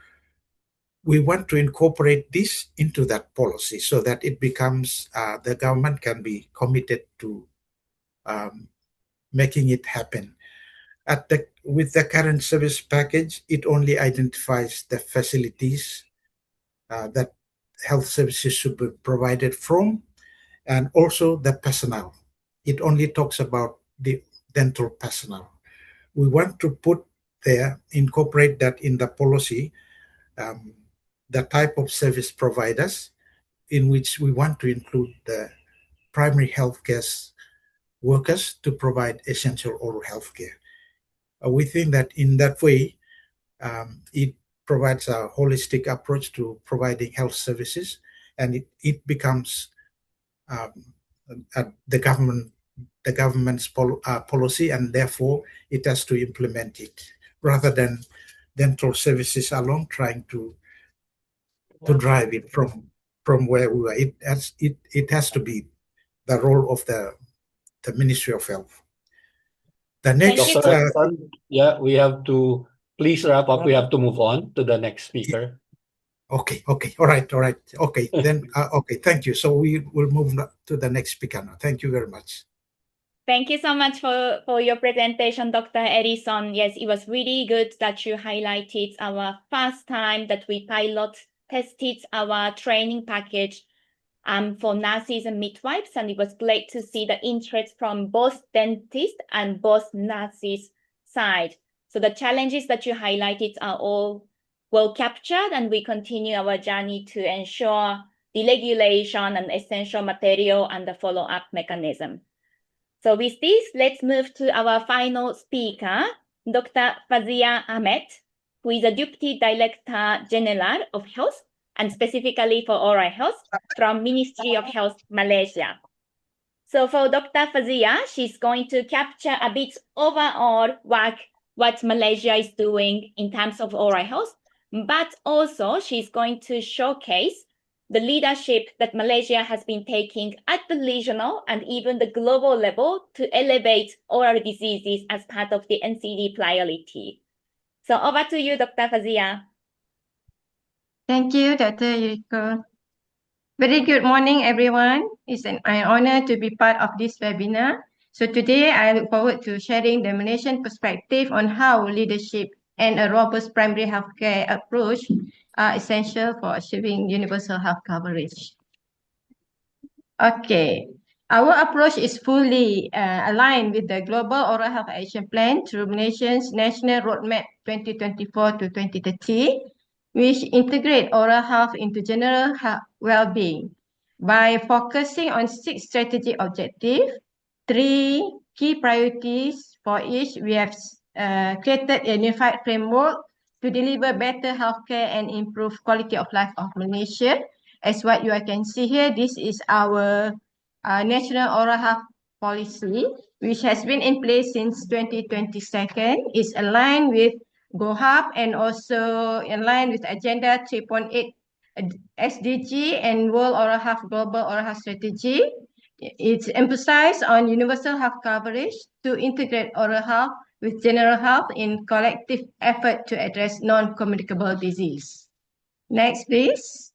we want to incorporate this into that policy so that it becomes, the government can be committed to making it happen. With the current service package, it only identifies the facilities that health services should be provided from, and also the personnel. It only talks about the dental personnel. We want to incorporate that in the policy, the type of service providers, in which we want to include the primary healthcare workers to provide essential oral health care. We think that in that way, it provides a holistic approach to providing health services, and it becomes the government's policy, and therefore it has to implement it, rather than dental services alone trying to drive it from where we were. It has to be the role of the Ministry of Health. The next, Thank you. yeah, we have to please wrap up. We have to move on to the next speaker. Okay. All right. Okay. Then, okay. Thank you. So we will move to the next speaker now. Thank you very much. Thank you so much for your presentation, Dr. Edison. Yes, it was really good that you highlighted our first time that we pilot tested our training package for nurses and midwives, and it was great to see the interest from both dentists and both nurses side. So the challenges that you highlighted are all well captured, and we continue our journey to ensure the regulation and essential material and the follow-up mechanism. So with this, let's move to our final speaker, Dr. Fazia Ahmed, who is the Deputy Director General of Health, and specifically for oral health from Ministry of Health, Malaysia. So for Dr. Fazia, she's going to capture a bit overall what Malaysia is doing in terms of oral health, but also she's going to showcase the leadership that Malaysia has been taking at the regional and even the global level to elevate oral diseases as part of the NCD priority. So over to you, Dr. Fazia. Thank you, Dr. Yuriko. Very good morning, everyone. It's an honor to be part of this webinar. So today, I look forward to sharing the Malaysian perspective on how leadership and a robust primary healthcare approach are essential for achieving universal health coverage. Okay, our approach is fully aligned with the Global Oral Health Action Plan through Malaysia's National Roadmap 2024 to 2030, which integrate oral health into general well-being by focusing on 6 strategic objectives, 3 key priorities for each. We have created a unified framework to deliver better healthcare and improve quality of life of Malaysia. As what you can see here, this is our National Oral Health Policy, which has been in place since 2022. It's aligned with GoHub and also in line with Agenda 3.8 SDG and World Oral Health Global Oral Health Strategy. It's emphasized on universal health coverage to integrate oral health with general health in collective effort to address non-communicable disease. Next, please.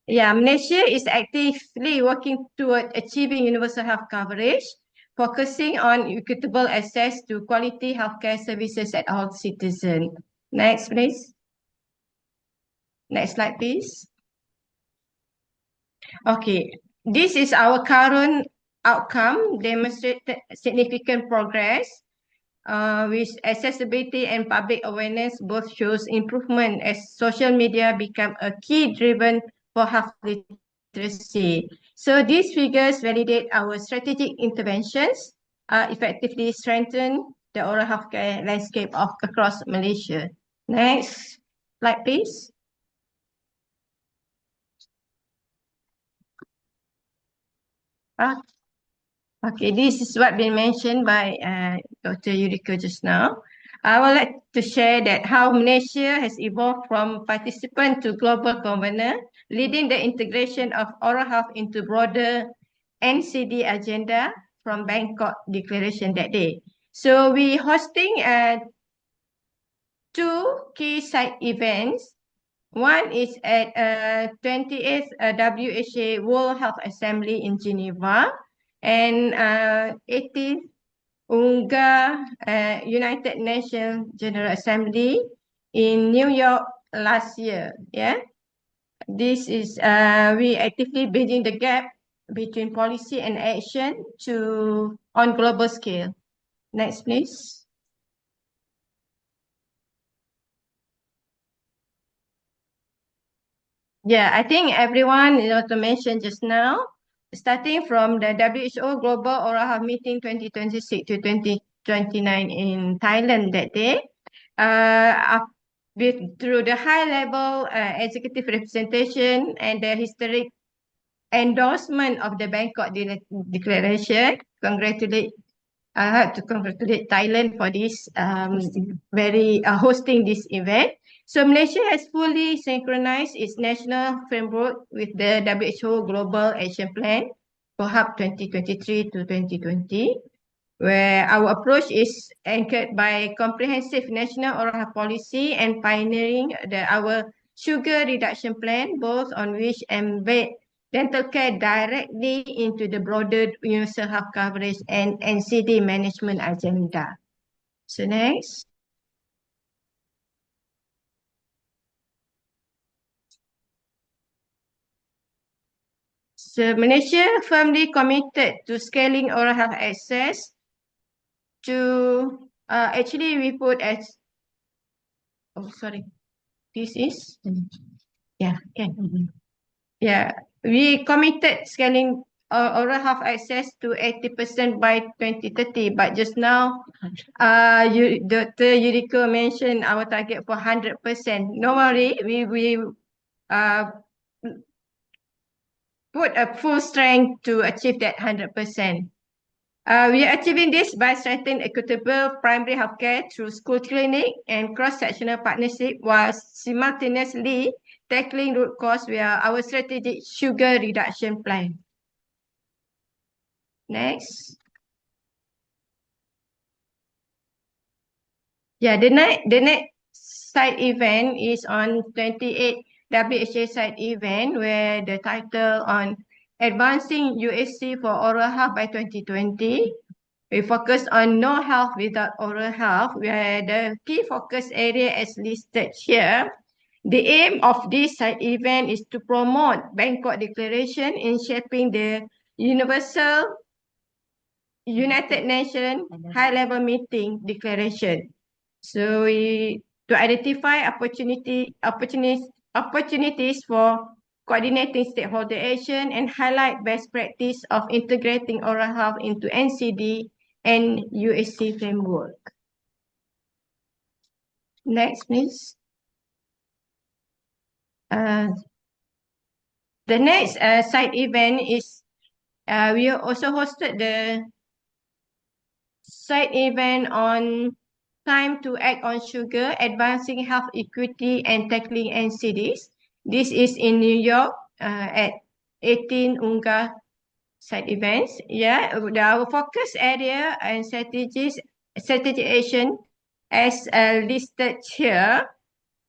Yeah, Malaysia is actively working toward achieving universal health coverage. focusing on equitable access to quality healthcare services at all citizens. Next, please. Next slide, please. Okay, this is our current outcome, demonstrated significant progress with accessibility and public awareness both shows improvement as social media become a key driven for health literacy. So these figures validate our strategic interventions effectively strengthen the oral healthcare landscape across Malaysia. Next slide, please. Okay, this is what been mentioned by Dr. Yuriko just now. I would like to share that how Malaysia has evolved from participant to global convener, leading the integration of oral health into broader NCD agenda from Bangkok Declaration that day. So we hosting two key side events. One is at 28th WHA World Health Assembly in Geneva, and 18th UNGA United Nations General Assembly in New York last year. Yeah, this is we actively bridging the gap between policy and action to on global scale. Next, please. Yeah, I think everyone to mention just now, starting from the WHO Global Oral Health Meeting 2026 to 2029 in Thailand that day, through the high-level executive representation and the historic endorsement of the Bangkok Declaration, I have to congratulate Thailand for this hosting this event. So Malaysia has fully synchronized its national framework with the WHO Global Action Plan for HUB 2023 to 2020, where our approach is anchored by comprehensive national oral health policy and pioneering our sugar reduction plan, both on which embed dental care directly into the broader universal health coverage and NCD management agenda. So next. So Malaysia firmly committed to scaling oral health access to actually we put as this is we committed scaling oral health access to 80% by 2030, but just now Dr. Yuriko mentioned our target for 100%. No worry, we put a full strength to achieve that 100%. We are achieving this by strengthening equitable primary healthcare through school clinic and cross-sectional partnership, while simultaneously tackling root cause via our strategic sugar reduction plan. Next. Yeah, the next side event is on 28 WHA side event, where the title on Advancing USC for Oral Health by 2020. We focus on no health without oral health, where the key focus area is listed here. The aim of this side event is to promote Bangkok Declaration in shaping the Universal United Nations High-Level Meeting Declaration. So to identify opportunities for coordinating stakeholder action and highlight best practice of integrating oral health into NCD and USC framework. Next, please. The next side event is we also hosted the side event on Time to Act on Sugar, Advancing Health Equity and Tackling NCDs. This is in New York at 18 UNGA side events. Yeah, our focus area and strategy action as listed here,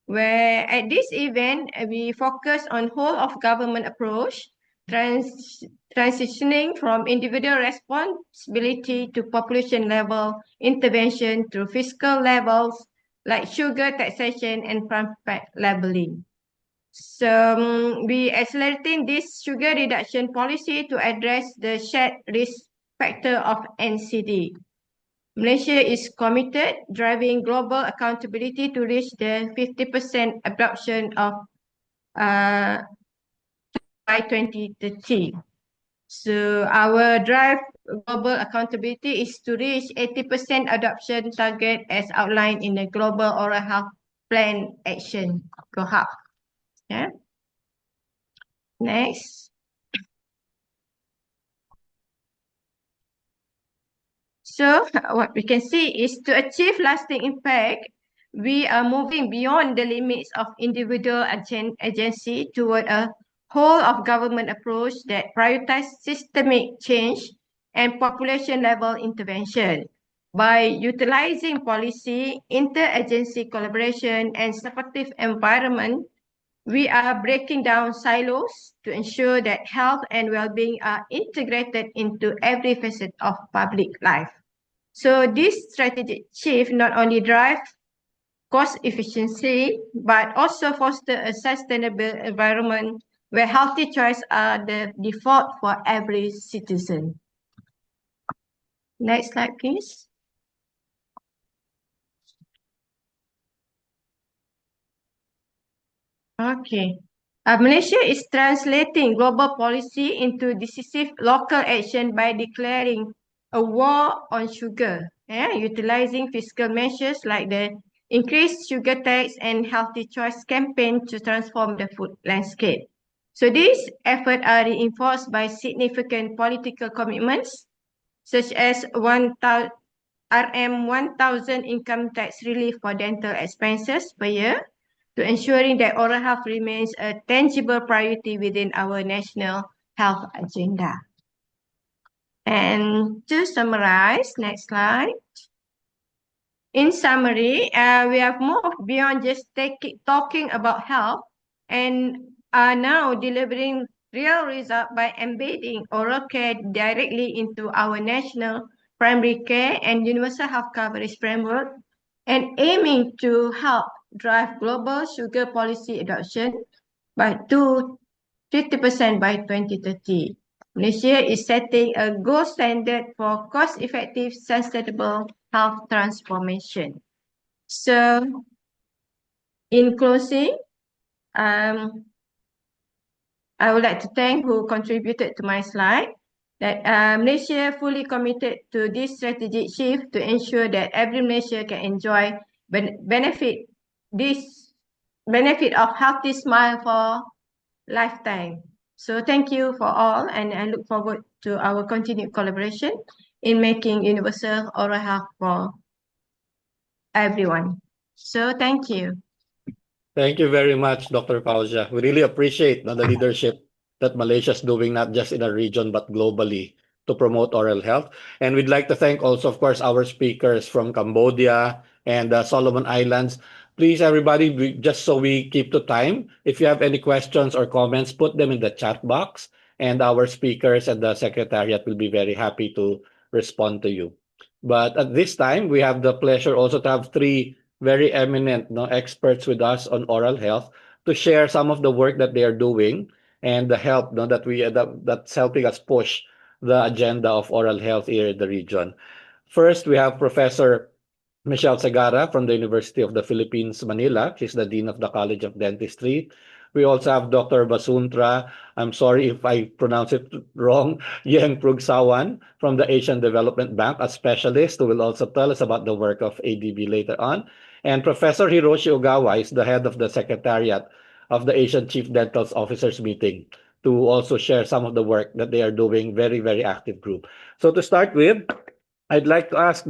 where at this event we focus on whole of government approach transitioning from individual responsibility to population level intervention through fiscal levels like sugar taxation and farm labeling. So we accelerating this sugar reduction policy to address the shared risk factor of NCD. Malaysia is committed driving global accountability to reach the 50% adoption of by 2030. So our drive global accountability is to reach 80% adoption target as outlined in the Global Oral Health Plan Action (GOHAP). Yeah. Next. So what we can see is to achieve lasting impact, we are moving beyond the limits of individual agency toward a whole of government approach that prioritizes systemic change and population level intervention. By utilizing policy, interagency collaboration, and supportive environment, we are breaking down silos to ensure that health and well-being are integrated into every facet of public life. So this strategic shift not only drives cost efficiency, but also foster a sustainable environment where healthy choices are the default for every citizen. Next slide, please. Okay. Malaysia is translating global policy into decisive local action by declaring a war on sugar, utilizing fiscal measures like the increased sugar tax and healthy choice campaign to transform the food landscape. So these efforts are reinforced by significant political commitments, such as RM 1,000 income tax relief for dental expenses per year, to ensuring that oral health remains a tangible priority within our national health agenda. And to summarize, next slide. In summary, we have moved beyond just talking about health and are now delivering real results by embedding oral care directly into our national primary care and universal health coverage framework and aiming to help drive global sugar policy adoption by 50% by 2030. Malaysia is setting a gold standard for cost-effective, sustainable health transformation. So, in closing, I would like to thank who contributed to my slide, that Malaysia fully committed to this strategic shift to ensure that every Malaysian can enjoy benefit of healthy smile for lifetime. So thank you for all, and I look forward to our continued collaboration in making universal oral health for everyone. So thank you. Thank you very much, Dr. Fauzia. We really appreciate the leadership that Malaysia is doing, not just in our region, but globally to promote oral health. And we'd like to thank also, of course, our speakers from Cambodia and Solomon Islands. Please, everybody, just so we keep to time, if you have any questions or comments, put them in the chat box, and our speakers and the secretariat will be very happy to respond to you. But at this time, we have the pleasure also to have three very eminent experts with us on oral health to share some of the work that they are doing and the help that's helping us push the agenda of oral health here in the region. First, we have Professor Michelle Segarra from the University of the Philippines, Manila. She's the Dean of the College of Dentistry. We also have Dr. Basuntra, I'm sorry if I pronounce it wrong, Yeng Prugsawan from the Asian Development Bank, a specialist who will also tell us about the work of ADB later on. And Professor Hiroshi Ogawa is the head of the Secretariat of the Asian Chief Dental Officers Meeting to also share some of the work that they are doing, very, very active group. So to start with, I'd like to ask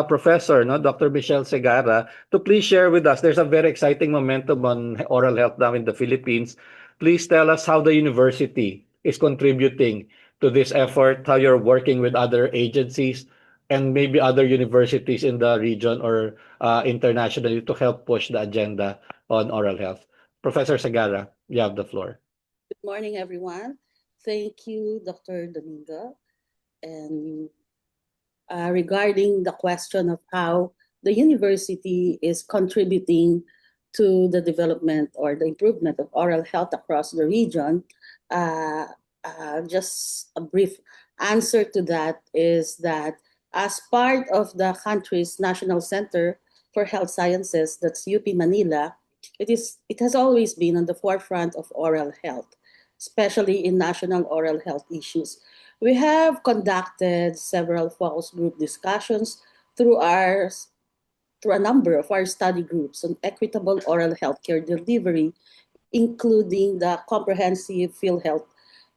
Professor, Dr. Michelle Segarra, to please share with us. There's a very exciting momentum on oral health now in the Philippines. Please tell us how the university is contributing to this effort, how you're working with other agencies and maybe other universities in the region or internationally to help push the agenda on oral health. Professor Segarra, you have the floor. Good morning, everyone. Thank you, Dr. Domingo. And regarding the question of how the university is contributing to the development or the improvement of oral health across the region, uh, just a brief answer to that is that as part of the country's National Center for Health Sciences, that's UP Manila, it has always been on the forefront of oral health, especially in national oral health issues. We have conducted several focus group discussions through through a number of our study groups on equitable oral healthcare delivery, including the comprehensive field health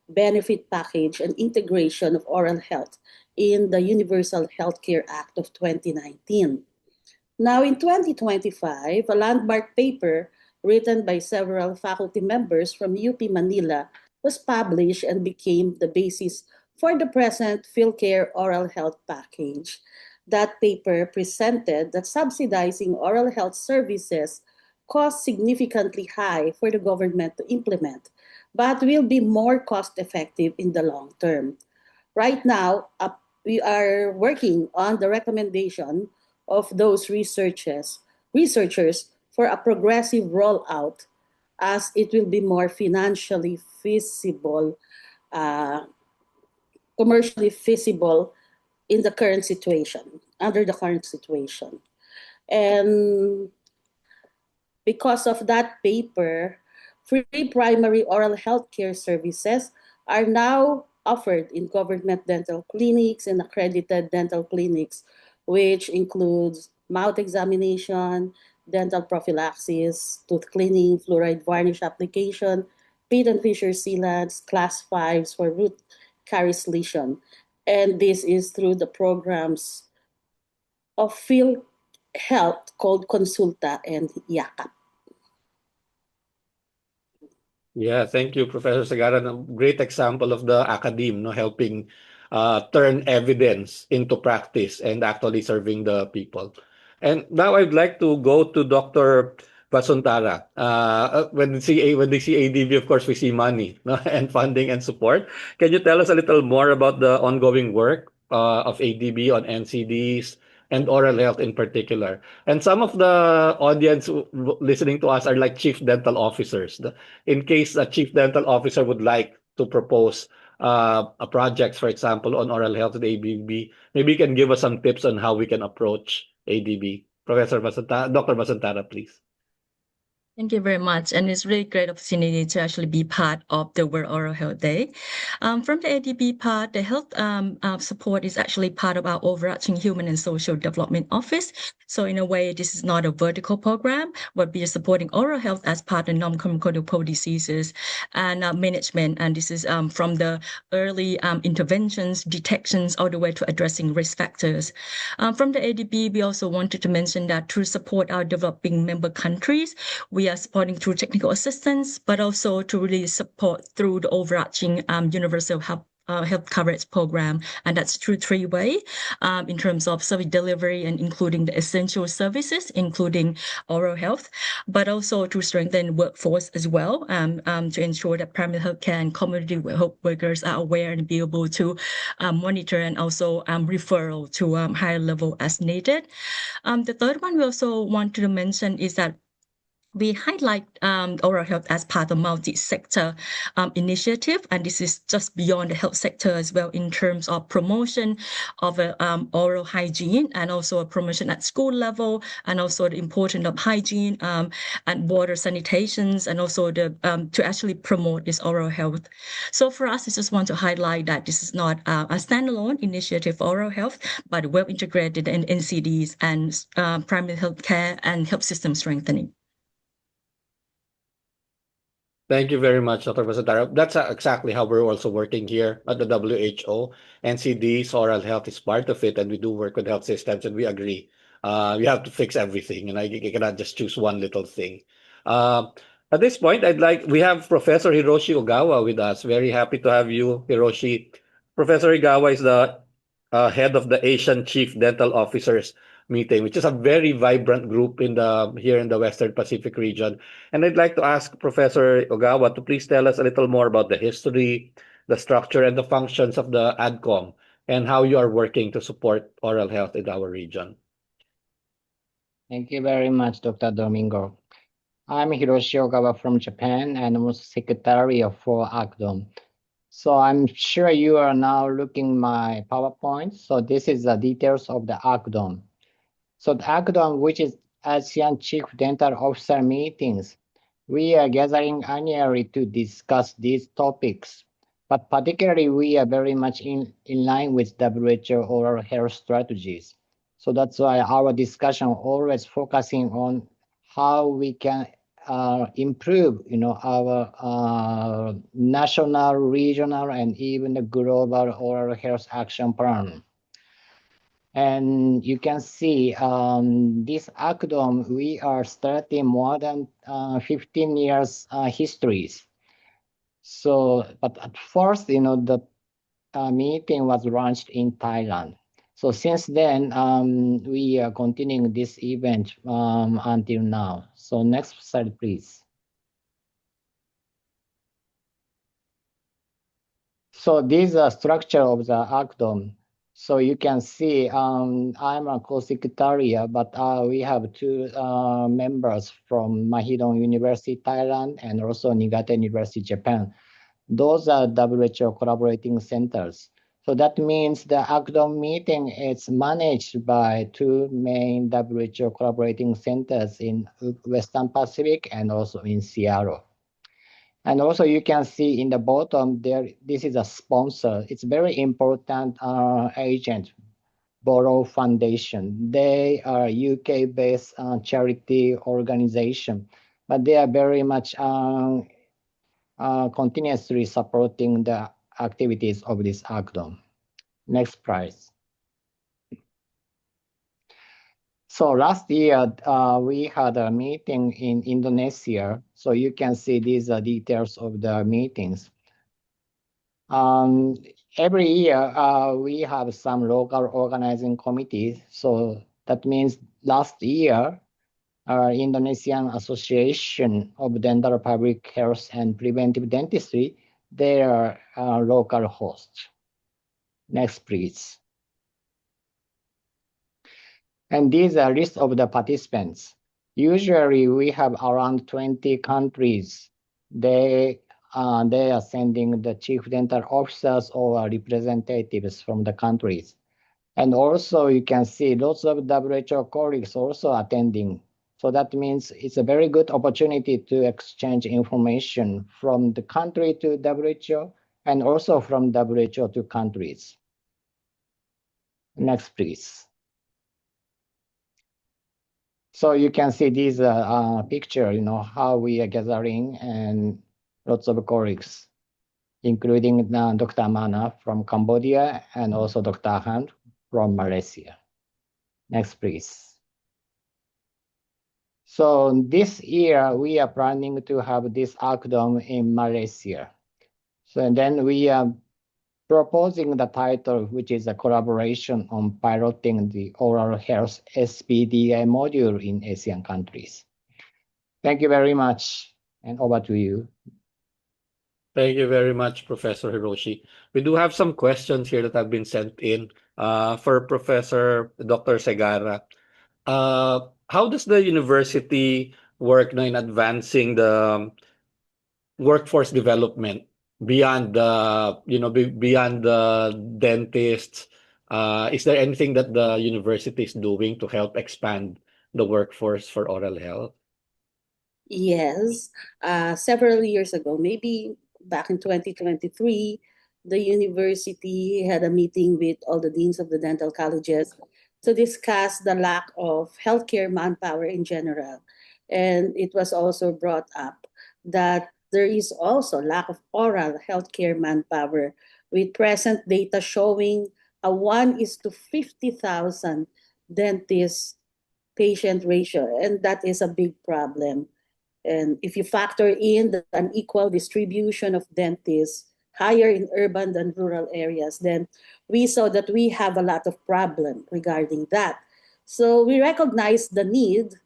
benefit package and integration of oral health in the Universal Healthcare Act of 2019. Now, in 2025, a landmark paper written by several faculty members from UP Manila was published and became the basis for the present PhilCare Oral Health Package. That paper presented that subsidizing oral health services costs significantly high for the government to implement, but will be more cost effective in the long term. Right now, we are working on the recommendation of those researchers for a progressive rollout as it will be more financially feasible, uh, commercially feasible in the current situation, under the current situation. And because of that paper, free primary oral health care services are now offered in government dental clinics and accredited dental clinics, which includes mouth examination, dental prophylaxis, tooth cleaning, fluoride varnish application, Pitt and Fisher sealants, class 5s for root caries lesion. And this is through the programs of field health called Consulta and Yakap. Yeah, thank you, Professor Sagaran. A great example of the academe, no, helping turn evidence into practice and actually serving the people. And now I'd like to go to Dr. Basuntara. When they see ADB, of course, we see money, no, and funding and support. Can you tell us a little more about the ongoing work of ADB on NCDs and oral health in particular? And some of the audience listening to us are like chief dental officers. In case a chief dental officer would like to propose a project, for example, on oral health at ABB, maybe you can give us some tips on how we can approach ADB. Professor Basantara, Dr. Basantara, please. Thank you very much. And it's really great opportunity to actually be part of the World Oral Health Day. From the ADB part, the health support is actually part of our overarching Human and Social Development Office. So in a way, this is not a vertical program, but we are supporting oral health as part of non-communicable diseases and management. And this is from the early interventions, detections, all the way to addressing risk factors. From the ADB, we also wanted to mention that to support our developing member countries, we are supporting through technical assistance, but also to really support through the overarching universal health coverage program, and that's through three ways in terms of service delivery and including the essential services, including oral health, but also to strengthen workforce as well to ensure that primary health care and community health workers are aware and be able to monitor and also referral to higher level as needed. The third one we also want to mention is that we highlight oral health as part of multi-sector initiative, and this is just beyond the health sector as well in terms of promotion of oral hygiene and also a promotion at school level, and also the importance of hygiene and water sanitations, and also the to actually promote this oral health. So for us, I just want to highlight that this is not a standalone initiative for oral health, but well integrated in NCDs and primary health care and health system strengthening. Thank you very much, Dr. Basantara. That's exactly how we're also working here at the WHO. NCDs, oral health is part of it, and we do work with health systems, and we agree. You have to fix everything, and you cannot just choose one little thing. At this point, we have Professor Hiroshi Ogawa with us. Very happy to have you, Hiroshi. Professor Ogawa is the head of the Asian Chief Dental Officers meeting, which is a very vibrant group here in the Western Pacific region. And I'd like to ask Professor Ogawa to please tell us a little more about the history, the structure and the functions of the ADCOM, and how you are working to support oral health in our region. Thank you very much, Dr. Domingo. I'm Hiroshi Ogawa from Japan and I'm Secretary for ACDOM. So I'm sure you are now looking my PowerPoint. So this is the details of the ACDOM. So the ACDOM, which is ASEAN Chief Dental Officer meetings, we are gathering annually to discuss these topics. But particularly, we are very much in line with WHO oral health strategies. So that's why our discussion always focusing on how we can improve, our national, regional, and even the global oral health action plan. And you can see this ACDOM, we are starting more than 15 years histories. So, but at first, the meeting was launched in Thailand. So since then, we are continuing this event until now. So next slide, please. So this is the structure of the ACDOM. So you can see I'm a co-secretary, but we have two members from Mahidol University, Thailand, and also Niigata University, Japan. Those are WHO collaborating centers. So that means the ACDOM meeting is managed by two main WHO collaborating centers in Western Pacific and also in Seattle. And also you can see in the bottom there, this is a sponsor. It's very important agent, Borough Foundation. They are UK-based charity organization, but they are very much continuously supporting the activities of this ACDOM. Next, please. So last year, we had a meeting in Indonesia. So you can see these are details of the meetings. Every year, we have some local organizing committees. So that means last year, our Indonesian Association of Dental Public Health and Preventive Dentistry, they are local hosts. Next, please. And these are list of the participants. Usually we have around 20 countries. They are sending the chief dental officers or representatives from the countries. And also you can see lots of WHO colleagues also attending. So that means it's a very good opportunity to exchange information from the country to WHO and also from WHO to countries. Next, please. So you can see this picture, how we are gathering and lots of colleagues, including Dr. Mana from Cambodia and also Dr. Han from Malaysia. Next, please. So this year, we are planning to have this ACDOM in Malaysia. So then we are proposing the title, which is a collaboration on piloting the oral health SPDA module in ASEAN countries. Thank you very much, and over to you. Thank you very much, Professor Hiroshi. We do have some questions here that have been sent in for Professor Dr. Segara. How does the university work now in advancing the workforce development beyond the beyond the dentists? Is there anything that the university is doing to help expand the workforce for oral health? Yes, several years ago, maybe back in 2023, the university had a meeting with all the deans of the dental colleges to discuss the lack of healthcare manpower in general. And it was also brought up that there is also lack of oral healthcare manpower, with present data showing a 1:50,000 dentist patient ratio, and that is a big problem. And if you factor in the unequal distribution of dentists, higher in urban than rural areas, then we saw that we have a lot of problem regarding that. So we recognize the need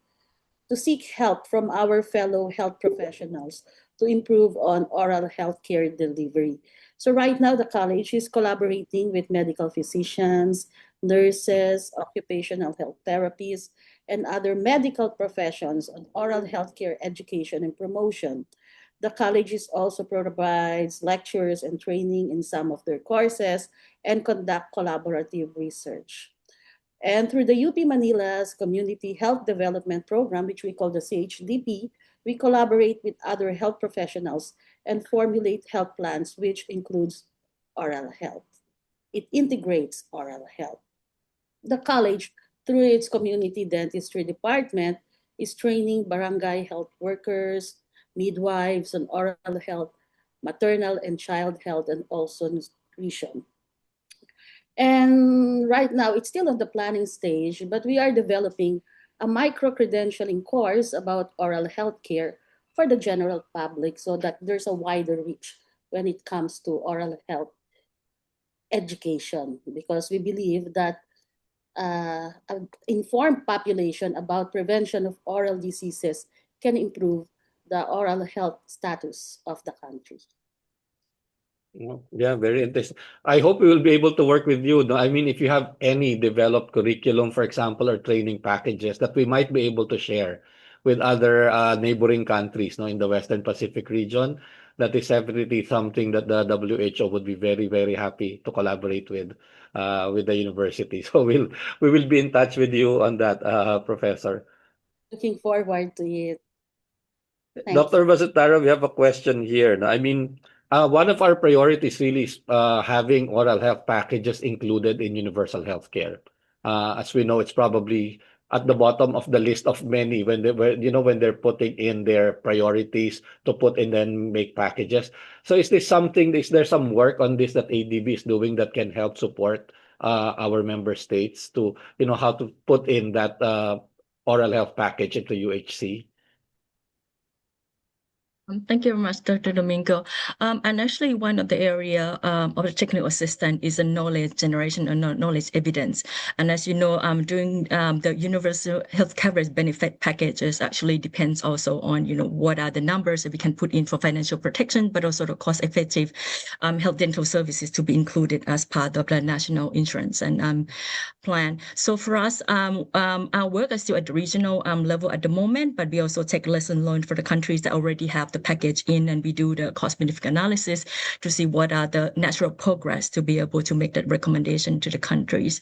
to seek help from our fellow health professionals to improve on oral health care delivery. So right now, the college is collaborating with medical physicians, nurses, occupational health therapists, and other medical professions on oral healthcare education and promotion. The colleges also provides lectures and training in some of their courses and conduct collaborative research. And through the UP Manila's Community Health Development Program, which we call the CHDP, we collaborate with other health professionals and formulate health plans, which includes oral health. It integrates oral health. The college, through its community dentistry department, is training barangay health workers, midwives on oral health, maternal and child health, and also nutrition. And right now, it's still on the planning stage, but we are developing a micro-credentialing course about oral health care for the general public so that there's a wider reach when it comes to oral health education, because we believe that an informed population about prevention of oral diseases can improve the oral health status of the country. Yeah, very interesting. I hope we will be able to work with you. No? I mean, if you have any developed curriculum, for example, or training packages that we might be able to share with other neighboring countries, no, in the Western Pacific region, that is definitely something that the WHO would be very, very happy to collaborate with the university. So we will be in touch with you on that, Professor. Looking forward to it. Thank Dr. Basutaro, we have a question here. No? I mean, one of our priorities really is having oral health packages included in universal health care. As we know, it's probably at the bottom of the list of many when they're putting in their priorities to put in and make packages. So is there some work on this that ADB is doing that can help support our member states to, how to put in that oral health package into UHC? Thank you very much, Dr. Domingo. And actually, one of the area of the technical assistant is a knowledge generation and knowledge evidence. And as you know, doing the universal health coverage benefit packages actually depends also on, what are the numbers that we can put in for financial protection, but also the cost-effective health dental services to be included as part of the national insurance and plan. So for us, our work is still at the regional level at the moment, but we also take lesson learned for the countries that already have the package in, and we do the cost benefit analysis to see what are the natural progress to be able to make that recommendation to the countries.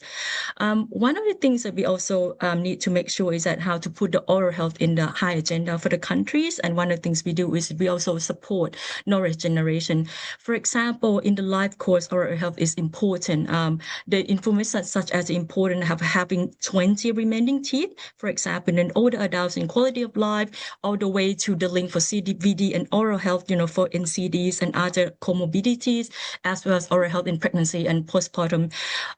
One of the things that we also need to make sure is that how to put the oral health in the high agenda for the countries. And one of the things we do is we also support knowledge generation. For example, in the life course, oral health is important. The information such as important having 20 remaining teeth, for example, in older adults in quality of life, all the way to the link for CDVD and oral health, for NCDs and other comorbidities, as well as oral health in pregnancy and postpartum.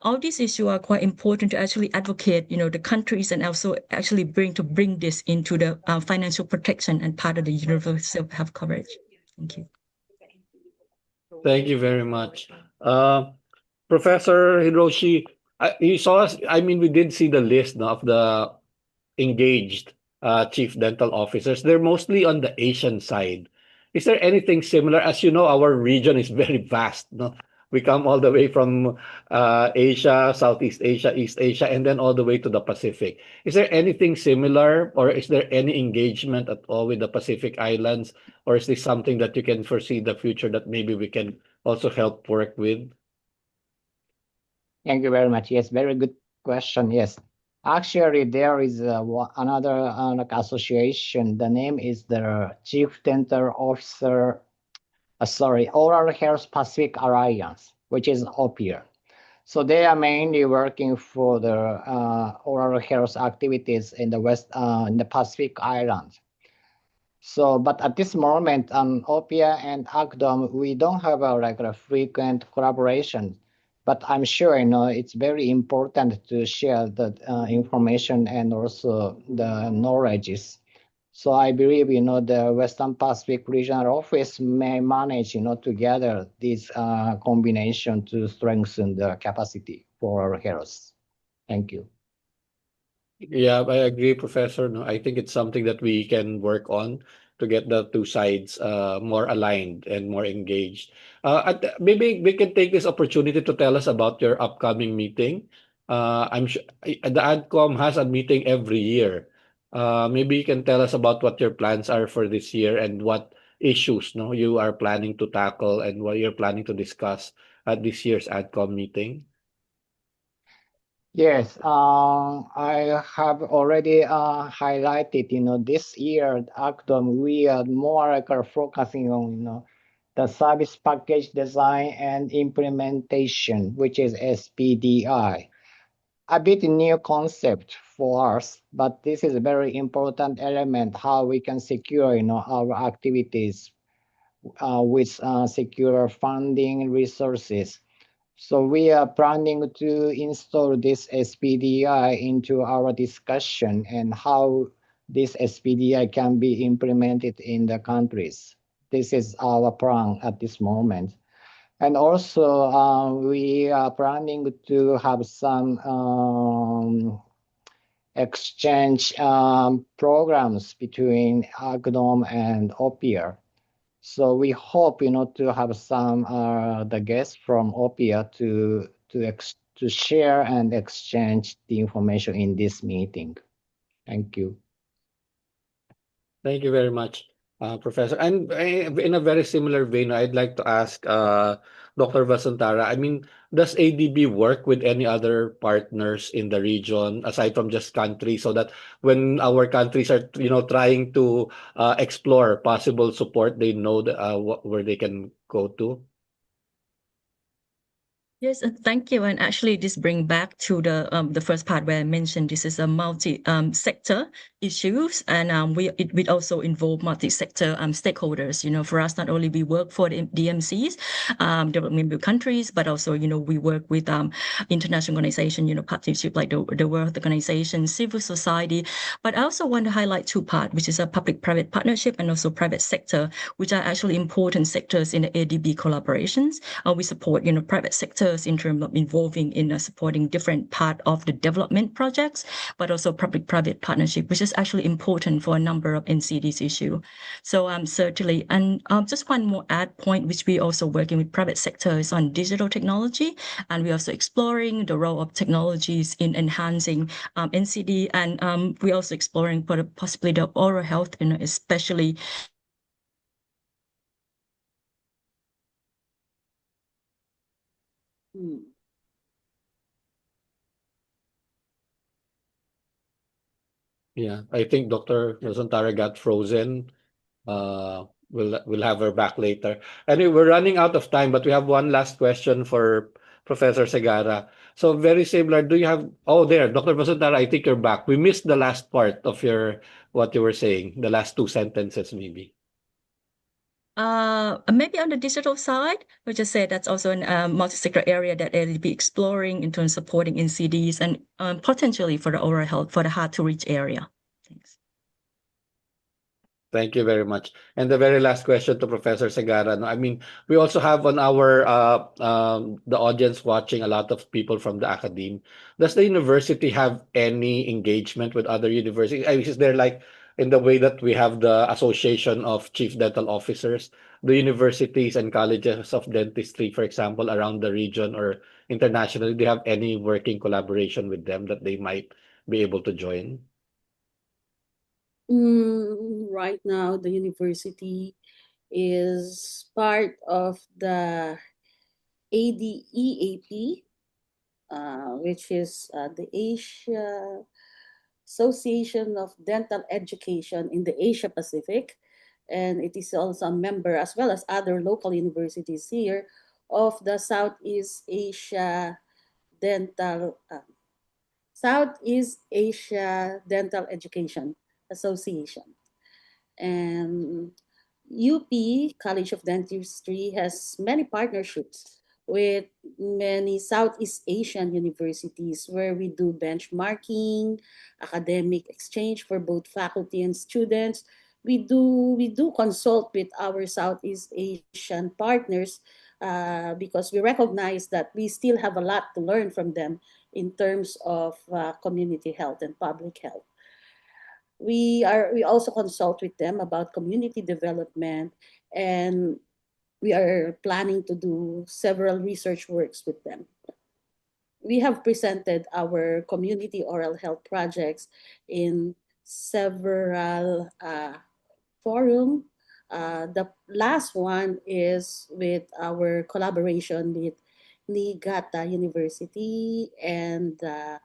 All these issues are quite important to actually advocate, the countries, and also actually bring this into the financial protection and part of the universal health coverage. Thank you. Thank you very much. Professor Hiroshi, you saw us, I mean, we did see the list no, of the engaged chief dental officers. They're mostly on the Asian side. Is there anything similar? As you know, our region is very vast. No? We come all the way from Asia, Southeast Asia, East Asia, and then all the way to the Pacific. Is there anything similar, or is there any engagement at all with the Pacific Islands? Or is this something that you can foresee in the future that maybe we can also help work with? Thank you very much. Yes, very good question. Yes. Actually, there is another association. The name is the Chief Dental Officer, Oral Health Pacific Alliance, which is OPIA. So they are mainly working for the oral health activities in the Pacific Islands. So, but at this moment, OPIA and ACDOM, we don't have a frequent collaboration. But I'm sure, it's very important to share the information and also the knowledges. So I believe, the Western Pacific Regional Office may manage, together this combination to strengthen the capacity for our health. Thank you. Yeah, I agree, Professor. No, I think it's something that we can work on. to get the two sides more aligned and more engaged. Maybe we can take this opportunity to tell us about your upcoming meeting. I'm sure the ADCOM has a meeting every year. Maybe you can tell us about what your plans are for this year and what issues no you are planning to tackle and what you're planning to discuss at this year's ADCOM meeting. Yes, I have already highlighted, this year at ACDOM, we are more like focusing on, the service package design and implementation, which is SPDI. A bit new concept for us, but this is a very important element, how we can secure, our activities with secure funding resources. So we are planning to install this SPDI into our discussion and how this SPDI can be implemented in the countries. This is our plan at this moment. And also, we are planning to have some exchange programs between AGNOM and OPIA. So we hope, to have some the guests from OPIA to share and exchange the information in this meeting. Thank you. Thank you very much, Professor. And in a very similar vein, I'd like to ask Dr. Vasantara. I mean, does ADB work with any other partners in the region aside from just countries, so that when our countries are, trying to explore possible support, they know where they can go to? Yes, thank you. And actually, this brings back to the first part where I mentioned this is a multi-sector issues, and we also involve multi-sector stakeholders. For us, not only we work for the DMCs, development member countries, but also we work with international organization, partnership like the World Organization, civil society. But I also want to highlight two parts, which is a public-private partnership and also private sector, which are actually important sectors in the ADB collaborations. We support private sector in terms of involving in supporting different part of the development projects, but also public-private partnership, which is actually important for a number of NCDs issue. So certainly, and just one more add point, which we also working with private sector is on digital technology, and we're also exploring the role of technologies in enhancing NCD, and we're also exploring possibly the oral health, especially. Yeah, I think Dr. Vasantara got frozen. We'll have her back later. Anyway, we're running out of time, but we have one last question for Professor Segara. So very similar. Do you have? Oh, there, Dr. Vasantara. I think you're back. We missed the last part of what you were saying. The last two sentences, maybe. Maybe on the digital side, we just say that's also a multi-sector area that they'll be exploring in terms of supporting NCDs and potentially for the oral health for the hard-to-reach area. Thanks. Thank you very much. And the very last question to Professor Segara. No, I mean, we also have on our the audience watching a lot of people from the academe. Does the university have any engagement with other universities? I mean, is there like in the way that we have the Association of Chief Dental Officers, the universities and colleges of dentistry, for example, around the region or internationally, do you have any working collaboration with them that they might be able to join? Right now, the university is part of the ADEAP, which is the Asia Association of Dental Education in the Asia Pacific. And it is also a member, as well as other local universities here, of the Southeast Asia Dental Education Association. And UP, College of Dentistry, has many partnerships with many Southeast Asian universities where we do benchmarking, academic exchange for both faculty and students. We do consult with our Southeast Asian partners because we recognize that we still have a lot to learn from them in terms of community health and public health. we also consult with them about community development, and we are planning to do several research works with them. We have presented our community oral health projects in several forum. The last one is with our collaboration with Niigata University and the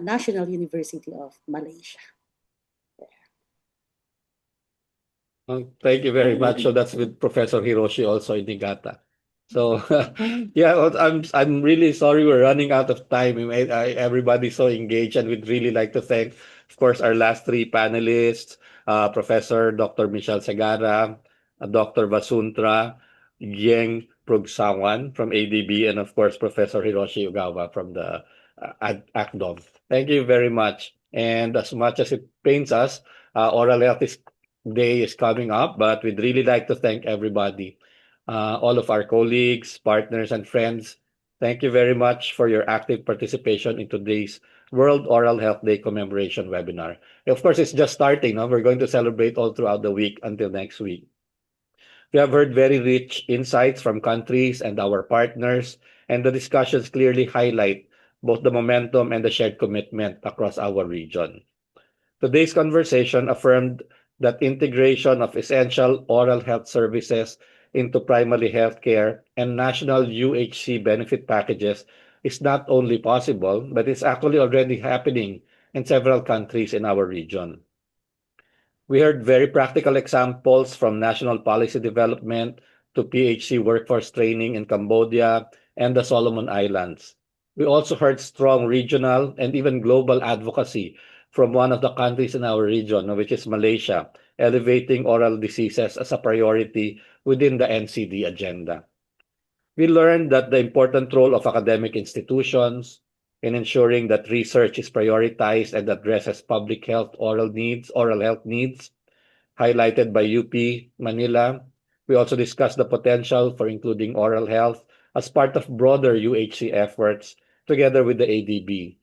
National University of Malaysia. Thank you very much. So that's with Professor Hiroshi also in Niigata. So yeah, well, I'm really sorry we're running out of time. Everybody's so engaged, and we'd really like to thank, of course, our last three panelists, Professor Dr. Michelle Segara, Dr. Basuntra, Yeng Prugsawan from ADB, and of course, Professor Hiroshi Ogawa from the ACDOM. Thank you very much. And as much as it pains us, Oral Health Day is coming up, but we'd really like to thank everybody, all of our colleagues, partners, and friends. Thank you very much for your active participation in today's World Oral Health Day commemoration webinar. Of course, it's just starting. No? We're going to celebrate all throughout the week until next week. We have heard very rich insights from countries and our partners, and the discussions clearly highlight both the momentum and the shared commitment across our region. Today's conversation affirmed that integration of essential oral health services into primary health care and national UHC benefit packages is not only possible, but it's actually already happening in several countries in our region. We heard very practical examples from national policy development to PHC workforce training in Cambodia and the Solomon Islands. We also heard strong regional and even global advocacy from one of the countries in our region, which is Malaysia, elevating oral diseases as a priority within the NCD agenda. We learned that the important role of academic institutions in ensuring that research is prioritized and addresses public health oral health needs, highlighted by UP Manila. We also discussed the potential for including oral health as part of broader UHC efforts together with the ADB.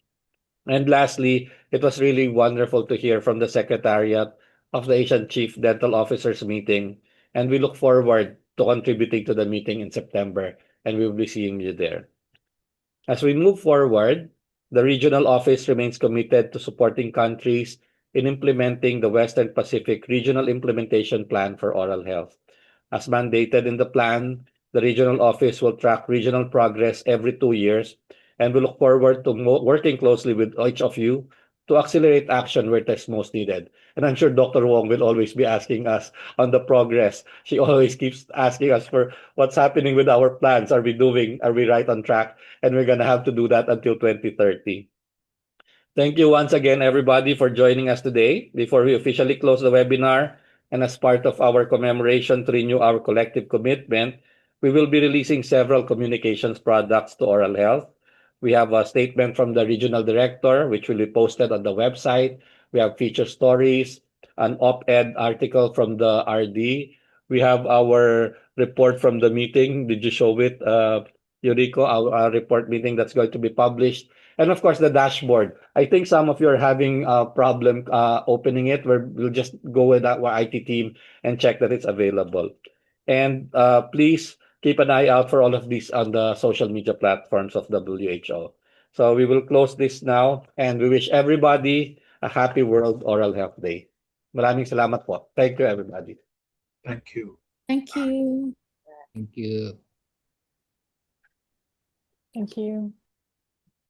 And lastly, it was really wonderful to hear from the Secretariat of the Asian Chief Dental Officers meeting, and we look forward to contributing to the meeting in September, and we will be seeing you there. As we move forward, the regional office remains committed to supporting countries in implementing the Western Pacific Regional Implementation Plan for Oral Health. As mandated in the plan, the regional office will track regional progress every 2 years, and we look forward to working closely with each of you to accelerate action where it is most needed. And I'm sure Dr. Wong will always be asking us on the progress. She always keeps asking us for what's happening with our plans. Are we right on track? And we're going to have to do that until 2030. Thank you once again, everybody, for joining us today. Before we officially close the webinar, and as part of our commemoration to renew our collective commitment, we will be releasing several communications products to oral health. We have a statement from the regional director, which will be posted on the website. We have feature stories, an op-ed article from the RD. We have our report from the meeting. Did you show it, Yuriko, our report meeting that's going to be published? And of course, the dashboard. I think some of you are having a problem opening it. We'll just go with our IT team and check that it's available. And please keep an eye out for all of these on the social media platforms of WHO. So we will close this now, and we wish everybody a happy World Oral Health Day. Maraming salamat po. Thank you, everybody. Thank you. Thank you. Thank you. Thank you.